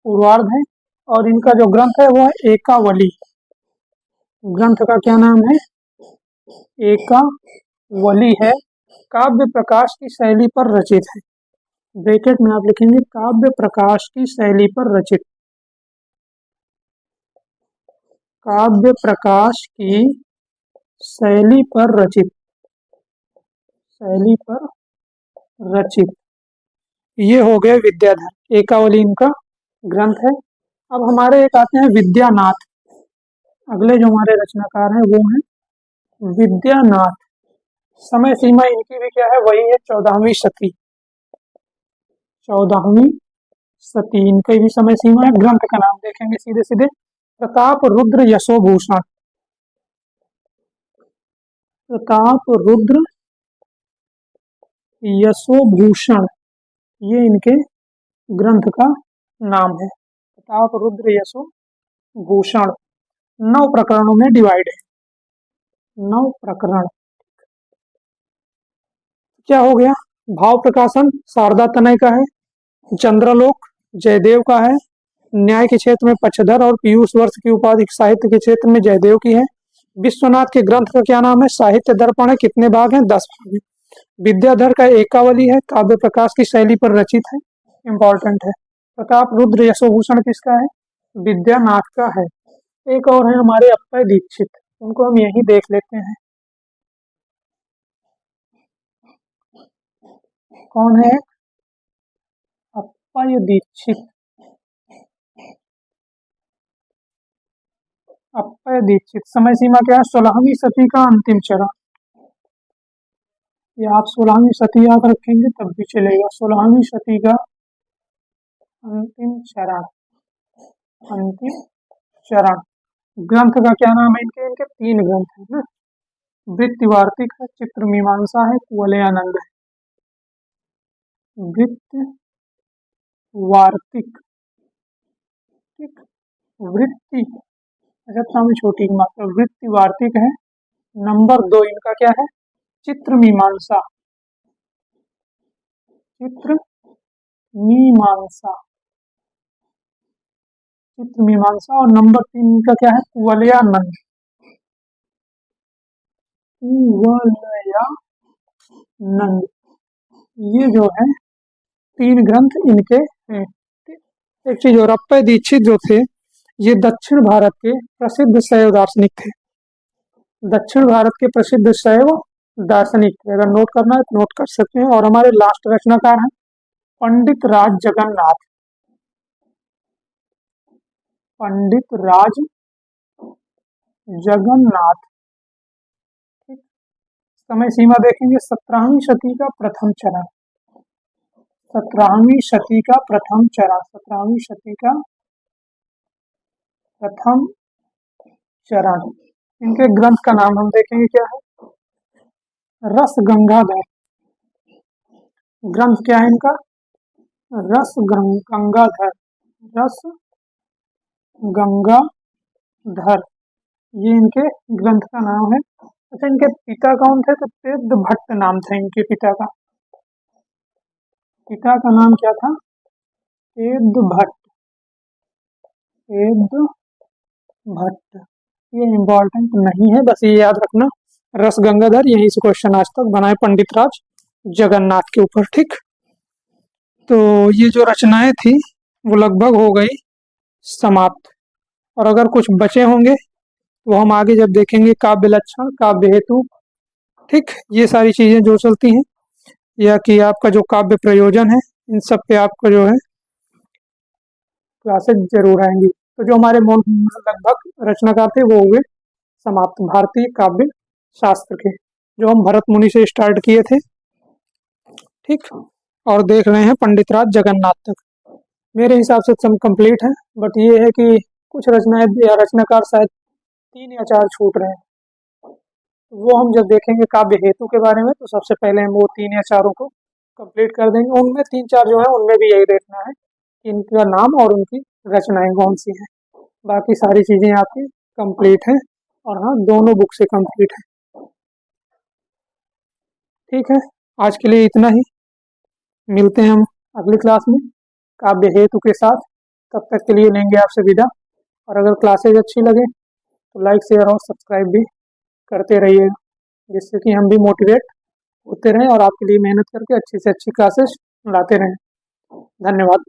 S1: पूर्वार्ध है। और इनका जो ग्रंथ है वो है एकावली। ग्रंथ का क्या नाम है? एकावली है। काव्य प्रकाश की शैली पर रचित है। ब्रैकेट में आप लिखेंगे काव्य प्रकाश की शैली पर रचित। काव्य प्रकाश की शैली पर रचित, शैली पर रचित। ये हो गए विद्याधर। एकावली इनका ग्रंथ है। अब हमारे एक आते हैं विद्यानाथ। अगले जो हमारे रचनाकार हैं वो हैं विद्यानाथ। समय सीमा इनकी भी क्या है? वही है, 14वीं शती। 14वीं शती इनकी भी समय सीमा है। ग्रंथ का नाम देखेंगे सीधे सीधे, प्रताप रुद्र यशोभूषण। प्रताप रुद्र यशोभूषण, ये इनके ग्रंथ का नाम है। प्रताप रुद्र यशोभूषण। भूषण 9 प्रकरणों में डिवाइड है। 9 प्रकरण। क्या हो गया? भाव प्रकाशन शारदा तनय का है, चंद्रलोक जयदेव का है, न्याय के क्षेत्र में पक्षधर और पीयूष वर्ष की उपाधि साहित्य के क्षेत्र में जयदेव की है। विश्वनाथ के ग्रंथ का क्या नाम है? साहित्य दर्पण है। कितने भाग हैं? 10 भाग हैं। विद्याधर का एकावली है, काव्य प्रकाश की शैली पर रचित है, इंपॉर्टेंट है। प्रताप रुद्र यशोभूषण किसका है? विद्यानाथ का है। एक और है हमारे अप्पय दीक्षित, उनको हम यही देख लेते हैं। कौन है? अप्पय दीक्षित। अप्पय दीक्षित। समय सीमा क्या है? 16वीं सदी का अंतिम चरण। या आप 16वीं सदी याद रखेंगे तब भी चलेगा। 16वीं सदी का अंतिम चरण। अंतिम चरण। ग्रंथ का क्या नाम है इनके? इनके 3 ग्रंथ हैं ना। वृत्ति वार्तिक है, चित्र मीमांसा है, कुवलयानंद है। वृत्ति वार्तिक, ठीक। वृत्ति में छोटी की मात्रा, वृत्ति वार्तिक है। नंबर 2 इनका क्या है? चित्र मीमांसा। चित्र मीमांसा, चित्र मीमांसा। और नंबर 3 इनका क्या है? कुवलयानंद। कुवलयानंद, ये जो है 3 ग्रंथ इनके हैं। एक चीज और, अप्पय दीक्षित जो थे ये दक्षिण भारत के प्रसिद्ध शैव दार्शनिक थे। दक्षिण भारत के प्रसिद्ध शैव दार्शनिक थे। अगर नोट करना है तो नोट कर सकते हैं। और हमारे लास्ट रचनाकार हैं पंडित राज जगन्नाथ। पंडित राज जगन्नाथ, ठीक। समय सीमा देखेंगे 17वीं शती का प्रथम चरण। 17वीं शती का प्रथम चरण। 17वीं शती का प्रथम चरण। इनके ग्रंथ का नाम हम देखेंगे क्या है? रस गंगाधर। ग्रंथ क्या है इनका? रस गंगाधर। रस गंगाधर, ये इनके ग्रंथ का नाम है। अच्छा, इनके पिता कौन थे? तो पेद्य भट्ट नाम था इनके पिता का। पिता का नाम क्या था? पेद्य भट्ट। पेद्य भट्ट, ये इम्पोर्टेंट नहीं है, बस ये याद रखना। रस गंगाधर, यहीं से क्वेश्चन आज तक बनाए पंडित राज जगन्नाथ के ऊपर, ठीक। तो ये जो रचनाएं थी वो लगभग हो गई समाप्त। और अगर कुछ बचे होंगे वो हम आगे जब देखेंगे, काव्य लक्षण, काव्य हेतु, ठीक, ये सारी चीजें जो चलती हैं, या कि आपका जो काव्य प्रयोजन है, इन सब पे आपका जो है क्लासेस जरूर आएंगी। तो जो हमारे लगभग रचनाकार थे वो हुए समाप्त भारतीय काव्य शास्त्र के, जो हम भरत मुनि से स्टार्ट किए थे, ठीक। और देख रहे हैं पंडित राज जगन्नाथ तक। मेरे हिसाब से सब कंप्लीट है, बट ये है कि कुछ रचनाएं या रचनाकार शायद 3 या 4 छूट रहे हैं। वो हम जब देखेंगे काव्य हेतु के बारे में तो सबसे पहले हम वो 3 या 4 को कंप्लीट कर देंगे। उनमें 3-4 जो है उनमें भी यही देखना है कि इनका नाम और उनकी रचनाएं कौन सी हैं। बाकी सारी चीजें आपकी कंप्लीट है। और हाँ, दोनों बुक से कंप्लीट है, ठीक है। आज के लिए इतना ही, मिलते हैं हम अगली क्लास में काव्य हेतु के साथ। तब तक के लिए लेंगे आपसे विदा। और अगर क्लासेज अच्छी लगे तो लाइक, शेयर और सब्सक्राइब भी करते रहिएगा, जिससे कि हम भी मोटिवेट होते रहें और आपके लिए मेहनत करके अच्छी से अच्छी क्लासेस लाते रहें। धन्यवाद।